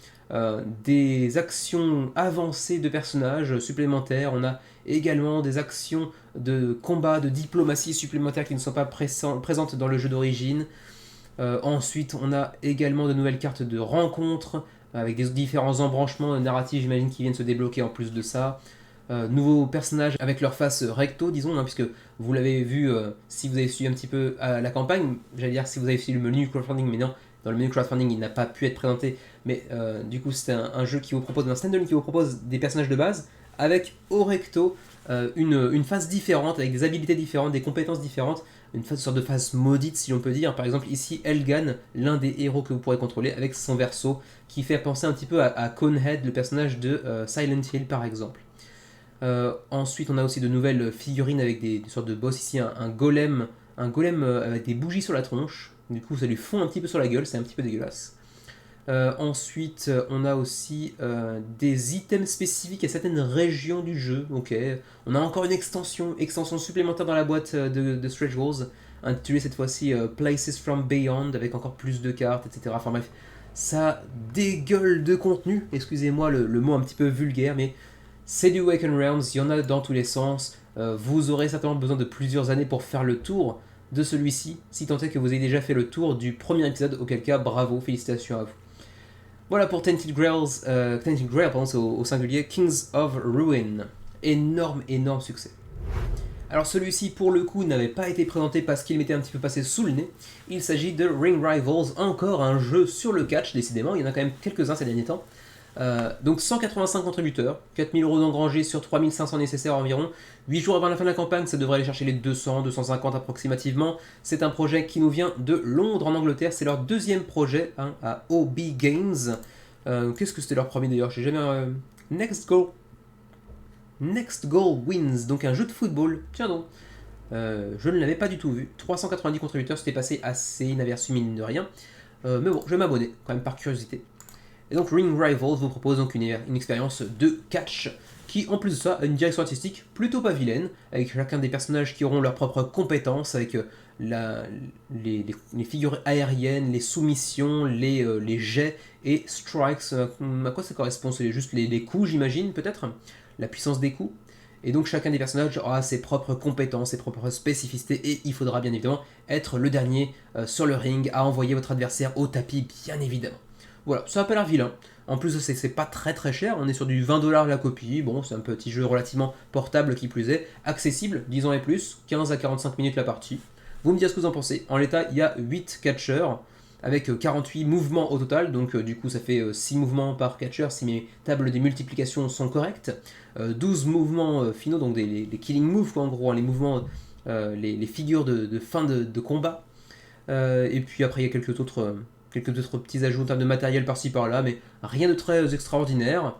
des actions avancées de personnages supplémentaires, on a également des actions de combat, de diplomatie supplémentaires qui ne sont pas présentes dans le jeu d'origine. Ensuite, on a également de nouvelles cartes de rencontres, avec des différents embranchements narratifs, j'imagine, qui viennent se débloquer en plus de ça. Nouveaux personnages avec leur face recto, disons, hein, puisque vous l'avez vu si vous avez suivi un petit peu la campagne, j'allais dire si vous avez suivi le menu crowdfunding, mais non, dans le menu crowdfunding il n'a pas pu être présenté, mais du coup c'est un jeu qui vous propose, un standalone qui vous propose des personnages de base, avec au recto une face différente, avec des habilités différentes, des compétences différentes, une sorte de face maudite si l'on peut dire. Par exemple ici Elgan, l'un des héros que vous pourrez contrôler, avec son verso, qui fait penser un petit peu à Conehead, le personnage de Silent Hill par exemple. Ensuite, on a aussi de nouvelles figurines avec des sortes de boss ici, un golem avec des bougies sur la tronche. Du coup, ça lui fond un petit peu sur la gueule, c'est un petit peu dégueulasse. Ensuite, on a aussi des items spécifiques à certaines régions du jeu. Ok, on a encore une extension supplémentaire dans la boîte de Stretch Goals, intitulée cette fois-ci Places from Beyond, avec encore plus de cartes, etc. Enfin bref, ça dégueule de contenu. Excusez-moi le mot un petit peu vulgaire, mais c'est du Awaken Realms, il y en a dans tous les sens. Vous aurez certainement besoin de plusieurs années pour faire le tour de celui-ci, si tant est que vous ayez déjà fait le tour du premier épisode, auquel cas bravo, félicitations à vous. Voilà pour Tainted Grail, au singulier, Kings of Ruin. Énorme succès. Alors celui-ci pour le coup n'avait pas été présenté parce qu'il m'était un petit peu passé sous le nez. Il s'agit de Ring Rivals, encore un jeu sur le catch décidément, il y en a quand même quelques-uns ces derniers temps. Donc 185 contributeurs, 4000 € d'engrangés sur 3500 nécessaires environ. 8 jours avant la fin de la campagne, ça devrait aller chercher les 200, 250 approximativement. C'est un projet qui nous vient de Londres en Angleterre, c'est leur deuxième projet hein, à OB Games. Qu'est-ce que c'était leur premier d'ailleurs? J'ai jamais... Next Goal Wins, donc un jeu de football, tiens donc. Je ne l'avais pas du tout vu. 390 contributeurs, c'était passé assez inaperçu mine de rien. Mais bon, je vais m'abonner quand même par curiosité. Et donc Ring Rivals vous propose donc une expérience de catch qui en plus de ça a une direction artistique plutôt pas vilaine, avec chacun des personnages qui auront leurs propres compétences, avec les figures aériennes, les soumissions, les jets et strikes. À quoi ça correspond? C'est juste les coups j'imagine peut-être? La puissance des coups. Et donc chacun des personnages aura ses propres compétences, ses propres spécificités, et il faudra bien évidemment être le dernier sur le ring à envoyer votre adversaire au tapis, bien évidemment. Voilà, ça a pas l'air vilain. En plus, c'est pas très cher, on est sur du 20$ la copie. Bon, c'est un petit jeu relativement portable qui plus est, accessible, 10 ans et plus, 15 à 45 minutes la partie. Vous me direz ce que vous en pensez. En l'état, il y a 8 catcheurs, avec 48 mouvements au total, donc du coup ça fait 6 mouvements par catcheur si mes tables des multiplications sont correctes. 12 mouvements finaux, donc les killing moves quoi, en gros, hein, les mouvements, les figures de fin de combat. Et puis après il y a quelques autres petits ajouts en termes de matériel par-ci par-là, mais rien de très extraordinaire.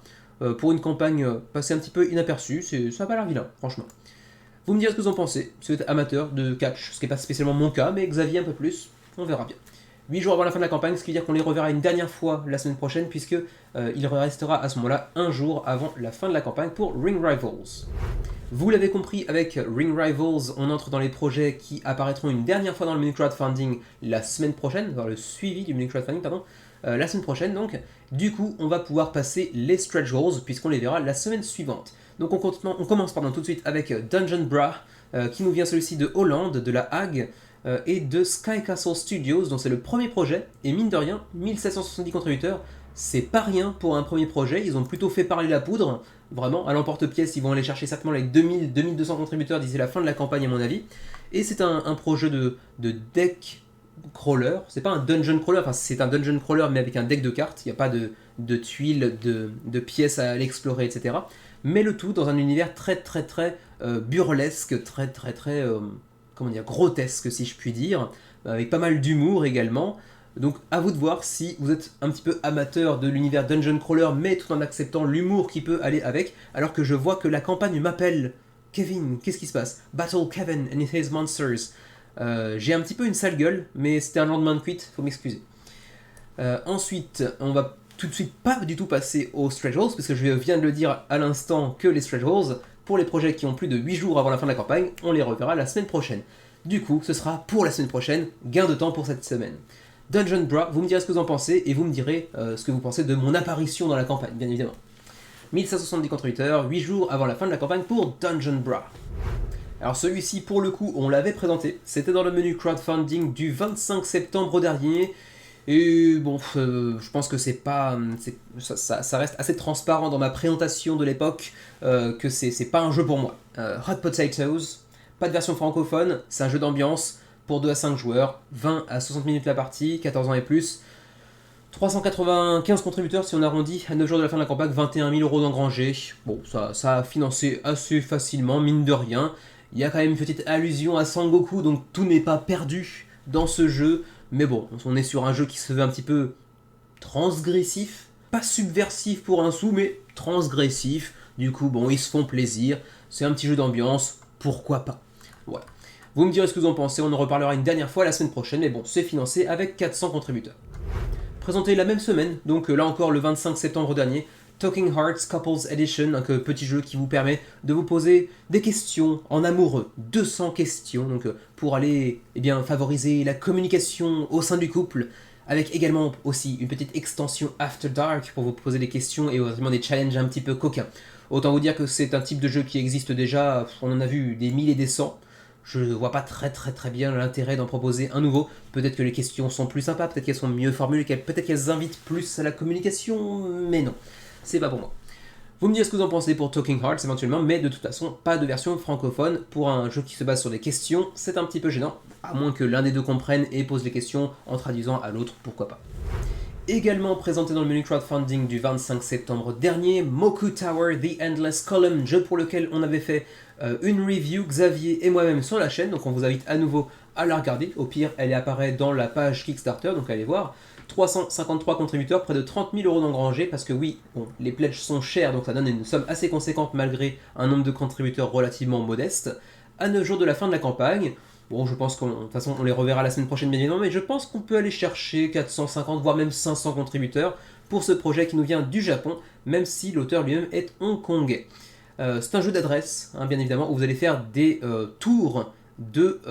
Pour une campagne passée un petit peu inaperçue, ça n'a pas l'air vilain, franchement. Vous me direz ce que vous en pensez, si vous êtes amateur de catch, ce qui n'est pas spécialement mon cas, mais Xavier un peu plus, on verra bien. 8 jours avant la fin de la campagne, ce qui veut dire qu'on les reverra une dernière fois la semaine prochaine, puisque il restera à ce moment-là un jour avant la fin de la campagne pour Ring Rivals. Vous l'avez compris, avec Ring Rivals, on entre dans les projets qui apparaîtront une dernière fois dans le menu crowdfunding la semaine prochaine, dans le suivi du menu crowdfunding, pardon, la semaine prochaine donc. Du coup, on va pouvoir passer les stretch goals, puisqu'on les verra la semaine suivante. Donc on commence tout de suite avec Dungeon Bra, qui nous vient celui-ci de Hollande, de La Hague, et de Sky Castle Studios, dont c'est le premier projet, et mine de rien, 1770 contributeurs, c'est pas rien pour un premier projet, ils ont plutôt fait parler la poudre, vraiment, à l'emporte-pièce, ils vont aller chercher certainement les 2200 contributeurs d'ici la fin de la campagne à mon avis, et c'est un projet de deck crawler, c'est pas un dungeon crawler, enfin c'est un dungeon crawler mais avec un deck de cartes, il n'y a pas de tuiles, de pièces à aller explorer, etc. Mais le tout dans un univers très burlesque, très comment dire, grotesque si je puis dire, avec pas mal d'humour également. Donc à vous de voir si vous êtes un petit peu amateur de l'univers dungeon crawler, mais tout en acceptant l'humour qui peut aller avec, alors que je vois que la campagne m'appelle. Kevin, qu'est-ce qui se passe? Battle Kevin and his monsters. J'ai un petit peu une sale gueule, mais c'était un lendemain de cuite, faut m'excuser. Ensuite, on va tout de suite pas du tout passer aux stretch goals, parce que je viens de le dire à l'instant que les stretch goals, pour les projets qui ont plus de 8 jours avant la fin de la campagne, on les reverra la semaine prochaine. Du coup, ce sera pour la semaine prochaine, gain de temps pour cette semaine. Dungeon Bra, vous me direz ce que vous en pensez, et vous me direz ce que vous pensez de mon apparition dans la campagne, bien évidemment. 1570 contributeurs, 8 jours avant la fin de la campagne pour Dungeon Bra. Alors celui-ci, pour le coup, on l'avait présenté, c'était dans le menu crowdfunding du 25 septembre dernier, Et bon, je pense que c'est pas, ça reste assez transparent dans ma présentation de l'époque que c'est pas un jeu pour moi. Hot Potatoes, pas de version francophone, c'est un jeu d'ambiance pour 2 à 5 joueurs, 20 à 60 minutes la partie, 14 ans et plus. 395 contributeurs si on arrondit, à 9 jours de la fin de la campagne, 21 000 euros d'engrangés. Bon, ça a financé assez facilement, mine de rien. Il y a quand même une petite allusion à Sangoku, donc tout n'est pas perdu dans ce jeu. Mais bon, on est sur un jeu qui se veut un petit peu transgressif. Pas subversif pour un sou, mais transgressif. Du coup, bon, ils se font plaisir. C'est un petit jeu d'ambiance, pourquoi pas. Voilà. Vous me direz ce que vous en pensez, on en reparlera une dernière fois la semaine prochaine, mais bon, c'est financé avec 400 contributeurs. Présenté la même semaine, donc là encore le 25 septembre dernier, Talking Hearts Couples Edition, un petit jeu qui vous permet de vous poser des questions en amoureux, 200 questions, donc pour aller favoriser la communication au sein du couple, avec également aussi une petite extension After Dark pour vous poser des questions et vraiment des challenges un petit peu coquins. Autant vous dire que c'est un type de jeu qui existe déjà, on en a vu des milliers et des cents. Je ne vois pas très bien l'intérêt d'en proposer un nouveau. Peut-être que les questions sont plus sympas, peut-être qu'elles sont mieux formulées, peut-être qu'elles invitent plus à la communication, mais non, c'est pas pour moi. Vous me direz ce que vous en pensez pour Talking Hearts éventuellement, mais de toute façon, pas de version francophone pour un jeu qui se base sur des questions, c'est un petit peu gênant, à moins que l'un des deux comprenne et pose les questions en traduisant à l'autre, pourquoi pas. Également présenté dans le menu crowdfunding du 25 septembre dernier, Moku Tower The Endless Column, jeu pour lequel on avait fait une review, Xavier et moi-même sur la chaîne, donc on vous invite à nouveau à la regarder, au pire elle apparaît dans la page Kickstarter, donc allez voir. 353 contributeurs, près de 30 000 euros d'engrangés, parce que oui, bon, les pledges sont chers, donc ça donne une somme assez conséquente malgré un nombre de contributeurs relativement modeste. À 9 jours de la fin de la campagne, bon, je pense de toute façon, on les reverra la semaine prochaine, bien évidemment, mais je pense qu'on peut aller chercher 450, voire même 500 contributeurs pour ce projet qui nous vient du Japon, même si l'auteur lui-même est hongkongais. C'est un jeu d'adresse, hein, bien évidemment, où vous allez faire des tours de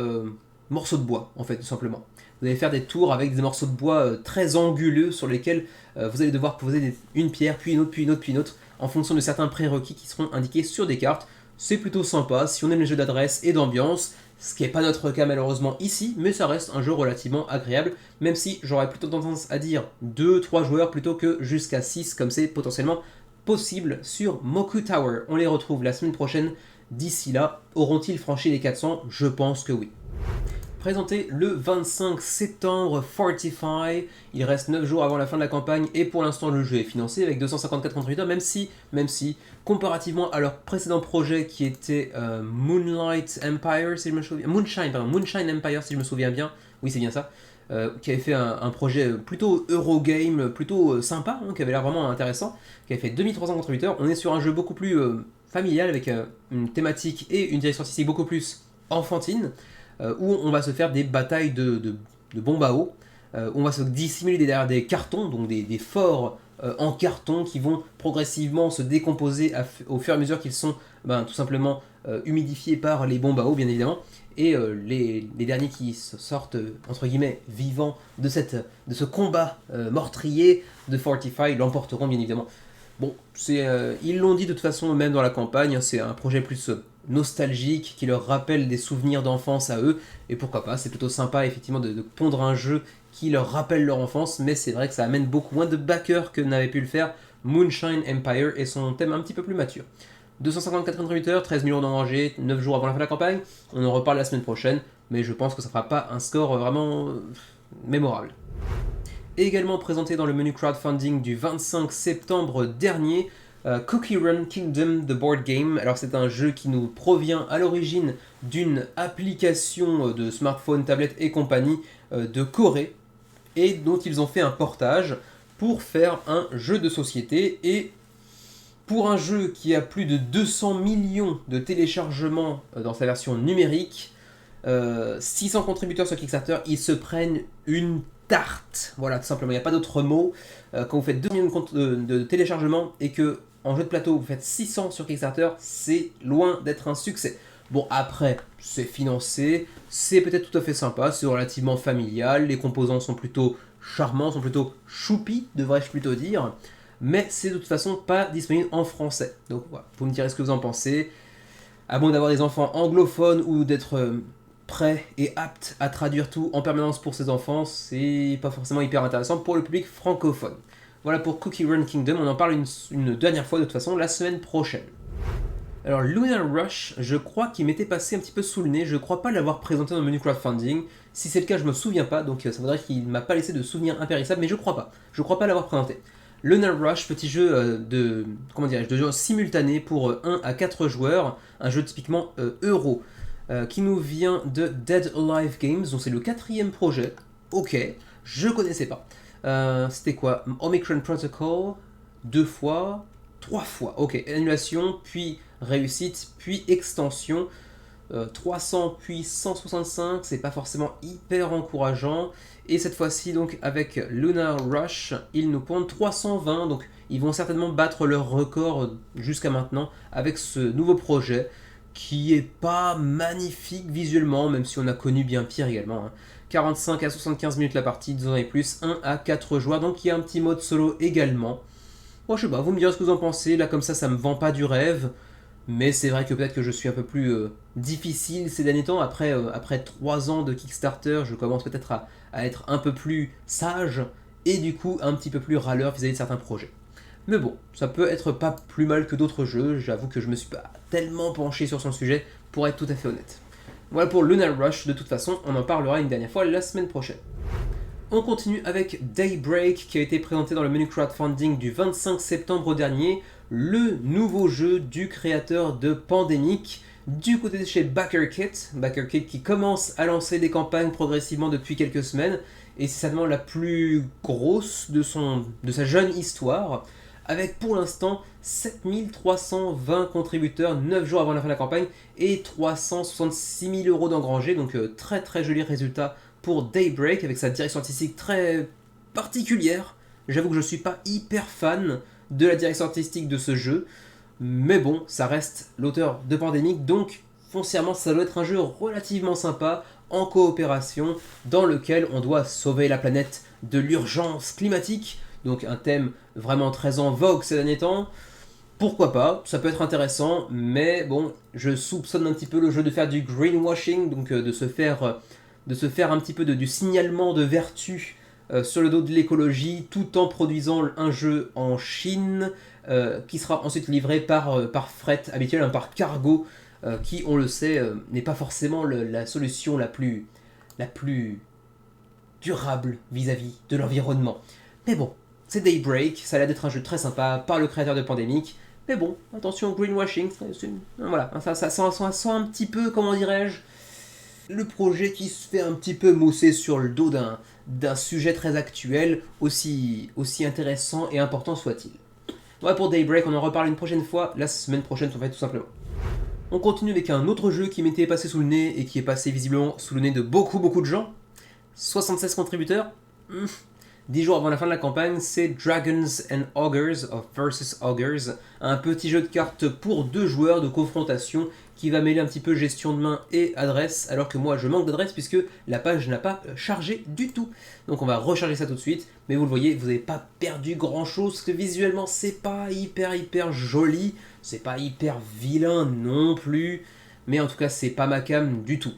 morceaux de bois, en fait, tout simplement. Vous allez faire des tours avec des morceaux de bois très anguleux sur lesquels vous allez devoir poser une pierre, puis une autre, puis une autre, puis une autre, en fonction de certains prérequis qui seront indiqués sur des cartes. C'est plutôt sympa si on aime les jeux d'adresse et d'ambiance, ce qui n'est pas notre cas malheureusement ici, mais ça reste un jeu relativement agréable, même si j'aurais plutôt tendance à dire 2-3 joueurs plutôt que jusqu'à 6, comme c'est potentiellement possible sur Moku Tower. On les retrouve la semaine prochaine. D'ici là, auront-ils franchi les 400? Je pense que oui. Présenté le 25 septembre, Fortify, il reste 9 jours avant la fin de la campagne et pour l'instant le jeu est financé avec 254 contributeurs, même si, comparativement à leur précédent projet qui était Moonlight Empire, si je me souviens, Moonshine Empire si je me souviens bien, oui c'est bien ça, qui avait fait un projet plutôt Eurogame, plutôt sympa, hein, qui avait l'air vraiment intéressant, qui avait fait 2300 contributeurs, on est sur un jeu beaucoup plus familial avec une thématique et une direction artistique beaucoup plus enfantine, où on va se faire des batailles de bombes à eau, où on va se dissimuler derrière des cartons, donc des forts en carton qui vont progressivement se décomposer au fur et à mesure qu'ils sont tout simplement humidifiés par les bombes à eau, bien évidemment. Et les derniers qui sortent, entre guillemets, vivants de ce combat meurtrier de Fortify l'emporteront, bien évidemment. Bon, ils l'ont dit de toute façon, même dans la campagne, hein, c'est un projet plus nostalgique qui leur rappelle des souvenirs d'enfance à eux, et pourquoi pas, c'est plutôt sympa effectivement de pondre un jeu qui leur rappelle leur enfance, mais c'est vrai que ça amène beaucoup moins de backers que n'avait pu le faire Moonshine Empire et son thème un petit peu plus mature. 254 contributeurs, 13 millions d'enragés, 9 jours avant la fin de la campagne, on en reparle la semaine prochaine, mais je pense que ça fera pas un score vraiment mémorable. Également présenté dans le menu crowdfunding du 25 septembre dernier, Cookie Run Kingdom, The Board Game. Alors c'est un jeu qui nous provient à l'origine d'une application de smartphone, tablette et compagnie de Corée, et dont ils ont fait un portage pour faire un jeu de société. Et pour un jeu qui a plus de 200 millions de téléchargements dans sa version numérique, 600 contributeurs sur Kickstarter, ils se prennent une tarte. Voilà, tout simplement, il n'y a pas d'autre mot. Quand vous faites 2 millions de téléchargements et que en jeu de plateau vous faites 600 sur Kickstarter, c'est loin d'être un succès. Bon, après, c'est financé, c'est peut-être tout à fait sympa, c'est relativement familial, les composants sont plutôt charmants, sont plutôt choupis, devrais-je plutôt dire, mais c'est de toute façon pas disponible en français. Donc voilà, vous me direz ce que vous en pensez. À moins d'avoir des enfants anglophones ou d'être prêt et apte à traduire tout en permanence pour ses enfants, c'est pas forcément hyper intéressant pour le public francophone. Voilà pour Cookie Run Kingdom, on en parle une dernière fois de toute façon la semaine prochaine. Alors Lunar Rush, je crois qu'il m'était passé un petit peu sous le nez, je crois pas l'avoir présenté dans le menu crowdfunding. Si c'est le cas, je me souviens pas, donc ça voudrait dire qu'il m'a pas laissé de souvenir impérissable, mais je crois pas. Je crois pas l'avoir présenté. Lunar Rush, petit jeu de jeu simultané pour 1 à 4 joueurs, un jeu typiquement euro, qui nous vient de Dead Alive Games, donc c'est le 4e projet. Ok, je connaissais pas. C'était quoi? Omicron Protocol, 2 fois, 3 fois. Ok, annulation, puis réussite, puis extension. 300 puis 165, c'est pas forcément hyper encourageant. Et cette fois-ci, donc avec Lunar Rush, ils nous pondent 320, donc ils vont certainement battre leur record jusqu'à maintenant avec ce nouveau projet qui est pas magnifique visuellement, même si on a connu bien pire également. 45 à 75 minutes la partie, 2 ans et plus, 1 à 4 joueurs, donc il y a un petit mode solo également. Moi je sais pas, vous me direz ce que vous en pensez, là comme ça me vend pas du rêve. Mais c'est vrai que peut-être que je suis un peu plus difficile ces derniers temps. Après 3 ans de Kickstarter, je commence peut-être à être un peu plus sage et du coup un petit peu plus râleur vis-à-vis de certains projets. Mais bon, ça peut être pas plus mal que d'autres jeux. J'avoue que je me suis pas tellement penché sur son sujet pour être tout à fait honnête. Voilà pour Lunar Rush, de toute façon, on en parlera une dernière fois la semaine prochaine. On continue avec Daybreak qui a été présenté dans le menu crowdfunding du 25 septembre dernier, le nouveau jeu du créateur de Pandemic du côté de chez BackerKit qui commence à lancer des campagnes progressivement depuis quelques semaines et c'est certainement la plus grosse de sa jeune histoire avec pour l'instant 7320 contributeurs 9 jours avant la fin de la campagne et 366 000 € d'engrangés, donc très très joli résultat pour Daybreak avec sa direction artistique très particulière. J'avoue que je suis pas hyper fan de la direction artistique de ce jeu, mais bon, ça reste l'auteur de Pandemic, donc foncièrement ça doit être un jeu relativement sympa en coopération dans lequel on doit sauver la planète de l'urgence climatique, donc un thème vraiment très en vogue ces derniers temps. Pourquoi pas, ça peut être intéressant, mais bon, je soupçonne un petit peu le jeu de faire du greenwashing, donc de se faire un petit peu du signalement de vertu sur le dos de l'écologie, tout en produisant un jeu en Chine, qui sera ensuite livré par fret habituel, par cargo, qui, on le sait, n'est pas forcément la solution la plus durable vis-à-vis de l'environnement. Mais bon, c'est Daybreak, ça a l'air d'être un jeu très sympa par le créateur de Pandemic. Mais bon, attention au greenwashing, voilà, ça sent un petit peu, comment dirais-je, le projet qui se fait un petit peu mousser sur le dos d'un sujet très actuel, aussi intéressant et important soit-il. Voilà pour Daybreak, on en reparle une prochaine fois, la semaine prochaine en fait tout simplement. On continue avec un autre jeu qui m'était passé sous le nez et qui est passé visiblement sous le nez de beaucoup de gens. 76 contributeurs. 10 jours avant la fin de la campagne, c'est Dragons and Ogres versus Ogres, un petit jeu de cartes pour 2 joueurs de confrontation qui va mêler un petit peu gestion de main et adresse, alors que moi je manque d'adresse puisque la page n'a pas chargé du tout. Donc on va recharger ça tout de suite, mais vous le voyez, vous n'avez pas perdu grand chose, parce que visuellement c'est pas hyper joli, c'est pas hyper vilain non plus, mais en tout cas c'est pas ma cam du tout.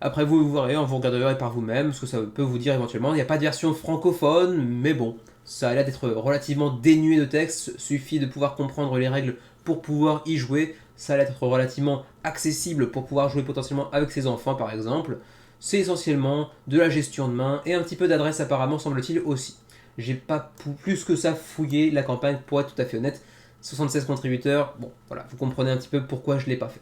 Après vous verrez, vous regarderez par vous-même, ce que ça peut vous dire éventuellement. Il n'y a pas de version francophone, mais bon, ça a l'air d'être relativement dénué de texte, suffit de pouvoir comprendre les règles pour pouvoir y jouer. Ça a l'air d'être relativement accessible pour pouvoir jouer potentiellement avec ses enfants par exemple. C'est essentiellement de la gestion de main et un petit peu d'adresse apparemment semble-t-il aussi. J'ai pas plus que ça fouillé la campagne pour être tout à fait honnête. 76 contributeurs, bon voilà, vous comprenez un petit peu pourquoi je l'ai pas fait.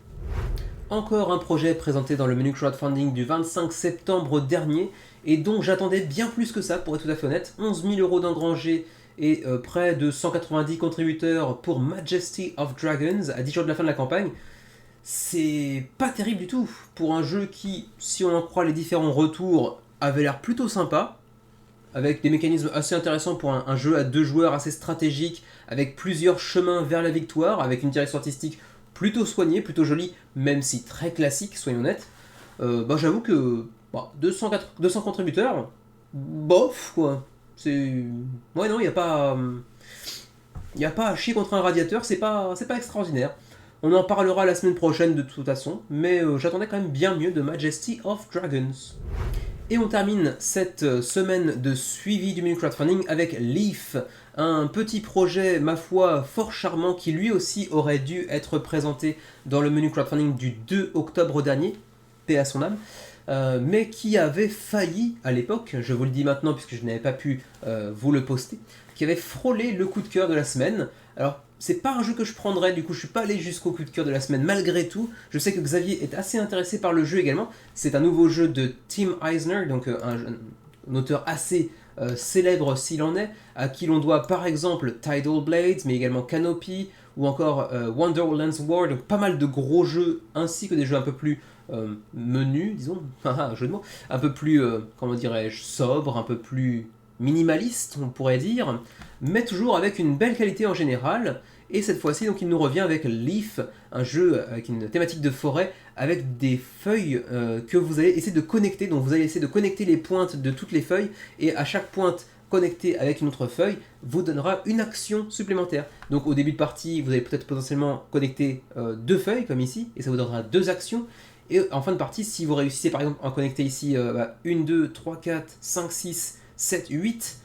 Encore un projet présenté dans le menu crowdfunding du 25 septembre dernier et dont j'attendais bien plus que ça pour être tout à fait honnête. 11 000 € d'engrangés et près de 190 contributeurs pour Majesty of Dragons à 10 jours de la fin de la campagne. C'est pas terrible du tout pour un jeu qui, si on en croit les différents retours, avait l'air plutôt sympa, avec des mécanismes assez intéressants pour un jeu à 2 joueurs assez stratégique, avec plusieurs chemins vers la victoire, avec une direction artistique plutôt soignée, plutôt jolie, même si très classique, soyons honnêtes. J'avoue que 200 contributeurs, bof quoi. C'est... Ouais non, il n'y a pas à chier contre un radiateur, c'est pas extraordinaire. On en parlera la semaine prochaine de toute façon, mais j'attendais quand même bien mieux de Majesty of Dragons. Et on termine cette semaine de suivi du mini crowdfunding avec Leaf, un petit projet, ma foi, fort charmant qui lui aussi aurait dû être présenté dans le menu crowdfunding du 2 octobre dernier, paix à son âme, mais qui avait failli à l'époque, je vous le dis maintenant puisque je n'avais pas pu vous le poster, qui avait frôlé le coup de cœur de la semaine. Alors, c'est pas un jeu que je prendrais, du coup je suis pas allé jusqu'au coup de cœur de la semaine malgré tout. Je sais que Xavier est assez intéressé par le jeu également. C'est un nouveau jeu de Tim Eisner, donc un auteur assez célèbre s'il en est, à qui l'on doit par exemple Tidal Blades, mais également Canopy, ou encore Wonderland's War, donc pas mal de gros jeux, ainsi que des jeux un peu plus menus, disons, un jeu de mots, un peu plus, comment dirais-je, sobre, un peu plus minimaliste, on pourrait dire, mais toujours avec une belle qualité en général. Et cette fois-ci, donc, il nous revient avec Leaf, un jeu avec une thématique de forêt, avec des feuilles que vous allez essayer de connecter. Donc vous allez essayer de connecter les pointes de toutes les feuilles, et à chaque pointe connectée avec une autre feuille, vous donnera une action supplémentaire. Donc au début de partie, vous allez peut-être potentiellement connecter 2 feuilles, comme ici, et ça vous donnera 2 actions. Et en fin de partie, si vous réussissez par exemple à connecter ici 1, 2, 3, 4, 5, 6, 7, 8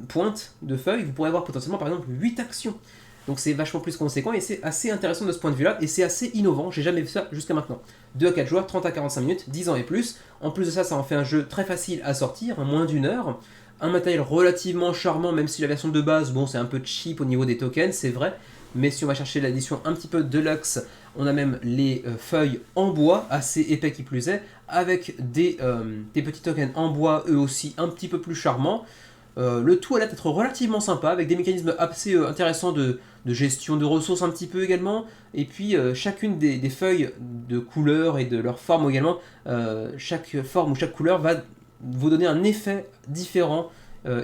pointes de feuilles, vous pourrez avoir potentiellement par exemple 8 actions. Donc c'est vachement plus conséquent et c'est assez intéressant de ce point de vue-là, et c'est assez innovant, j'ai jamais vu ça jusqu'à maintenant. 2 à 4 joueurs, 30 à 45 minutes, 10 ans et plus. En plus de ça, ça en fait un jeu très facile à sortir, moins d'1 heure. Un matériel relativement charmant, même si la version de base, bon, c'est un peu cheap au niveau des tokens, c'est vrai. Mais si on va chercher l'édition un petit peu deluxe, on a même les feuilles en bois, assez épais qui plus est, avec des petits tokens en bois, eux aussi un petit peu plus charmants. Le tout a l'air d'être relativement sympa, avec des mécanismes assez intéressants de gestion de ressources un petit peu également, et puis chacune des feuilles de couleurs et de leur forme également, chaque forme ou chaque couleur va vous donner un effet différent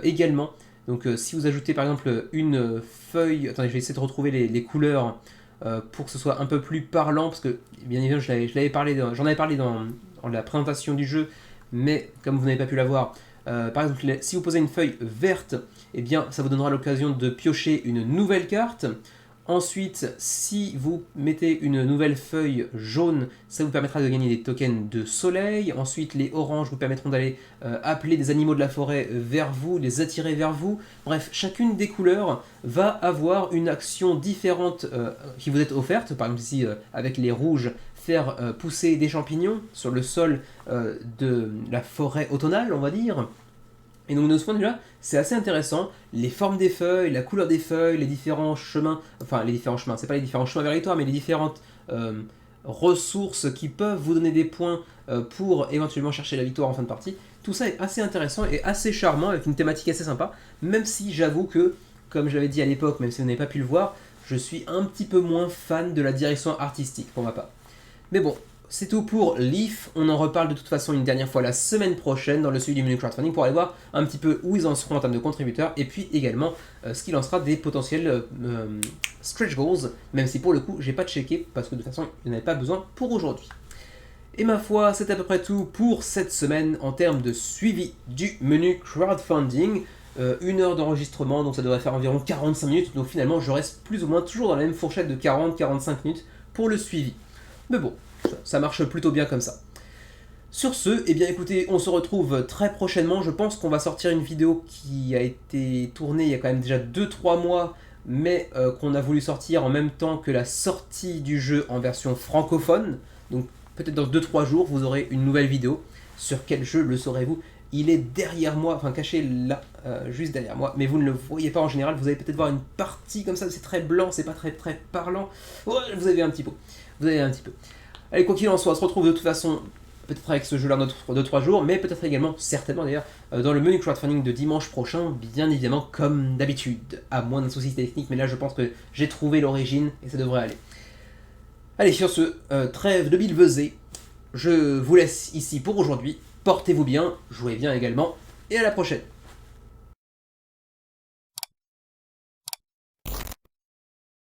également. Donc si vous ajoutez par exemple une feuille, attendez, je vais essayer de retrouver les couleurs pour que ce soit un peu plus parlant, parce que bien évidemment j'en avais parlé dans la présentation du jeu, mais comme vous n'avez pas pu la voir, par exemple, si vous posez une feuille verte, eh bien, ça vous donnera l'occasion de piocher une nouvelle carte. Ensuite, si vous mettez une nouvelle feuille jaune, ça vous permettra de gagner des tokens de soleil. Ensuite, les oranges vous permettront d'aller appeler des animaux de la forêt vers vous, les attirer vers vous. Bref, chacune des couleurs va avoir une action différente qui vous est offerte. Par exemple, ici, avec les rouges, faire pousser des champignons sur le sol de la forêt automnale, on va dire. Et donc de ce point de vue-là, c'est assez intéressant. Les formes des feuilles, la couleur des feuilles, les différents chemins, enfin les différents chemins, c'est pas les différents chemins vers la victoire, mais les différentes ressources qui peuvent vous donner des points pour éventuellement chercher la victoire en fin de partie. Tout ça est assez intéressant et assez charmant, avec une thématique assez sympa, même si j'avoue que, comme je l'avais dit à l'époque, même si vous n'avez pas pu le voir, je suis un petit peu moins fan de la direction artistique pour ma part. Mais bon, c'est tout pour Leaf. On en reparle de toute façon une dernière fois la semaine prochaine dans le suivi du menu crowdfunding pour aller voir un petit peu où ils en seront en termes de contributeurs, et puis également ce qui lancera des potentiels stretch goals, même si pour le coup j'ai pas checké parce que de toute façon il n'y en avait pas besoin pour aujourd'hui. Et ma foi, c'est à peu près tout pour cette semaine en termes de suivi du menu crowdfunding. 1 heure d'enregistrement, donc ça devrait faire environ 45 minutes, donc finalement je reste plus ou moins toujours dans la même fourchette de 40-45 minutes pour le suivi. Mais bon, ça marche plutôt bien comme ça. Sur ce, eh bien écoutez, on se retrouve très prochainement. Je pense qu'on va sortir une vidéo qui a été tournée il y a quand même déjà 2-3 mois, mais qu'on a voulu sortir en même temps que la sortie du jeu en version francophone. Donc peut-être dans 2-3 jours, vous aurez une nouvelle vidéo. Sur quel jeu le saurez-vous? Il est derrière moi, enfin caché là, juste derrière moi, mais vous ne le voyez pas en général. Vous allez peut-être voir une partie comme ça, c'est très blanc, c'est pas très parlant. Ouais, vous avez un petit peu. Allez, quoi qu'il en soit, on se retrouve de toute façon, peut-être avec ce jeu-là dans 2-3 jours, mais peut-être également, certainement d'ailleurs, dans le menu crowdfunding de dimanche prochain, bien évidemment, comme d'habitude, à moins d'un souci technique, mais là je pense que j'ai trouvé l'origine et ça devrait aller. Allez, sur ce, trêve de bilvesée, je vous laisse ici pour aujourd'hui. Portez-vous bien, jouez bien également, et à la prochaine.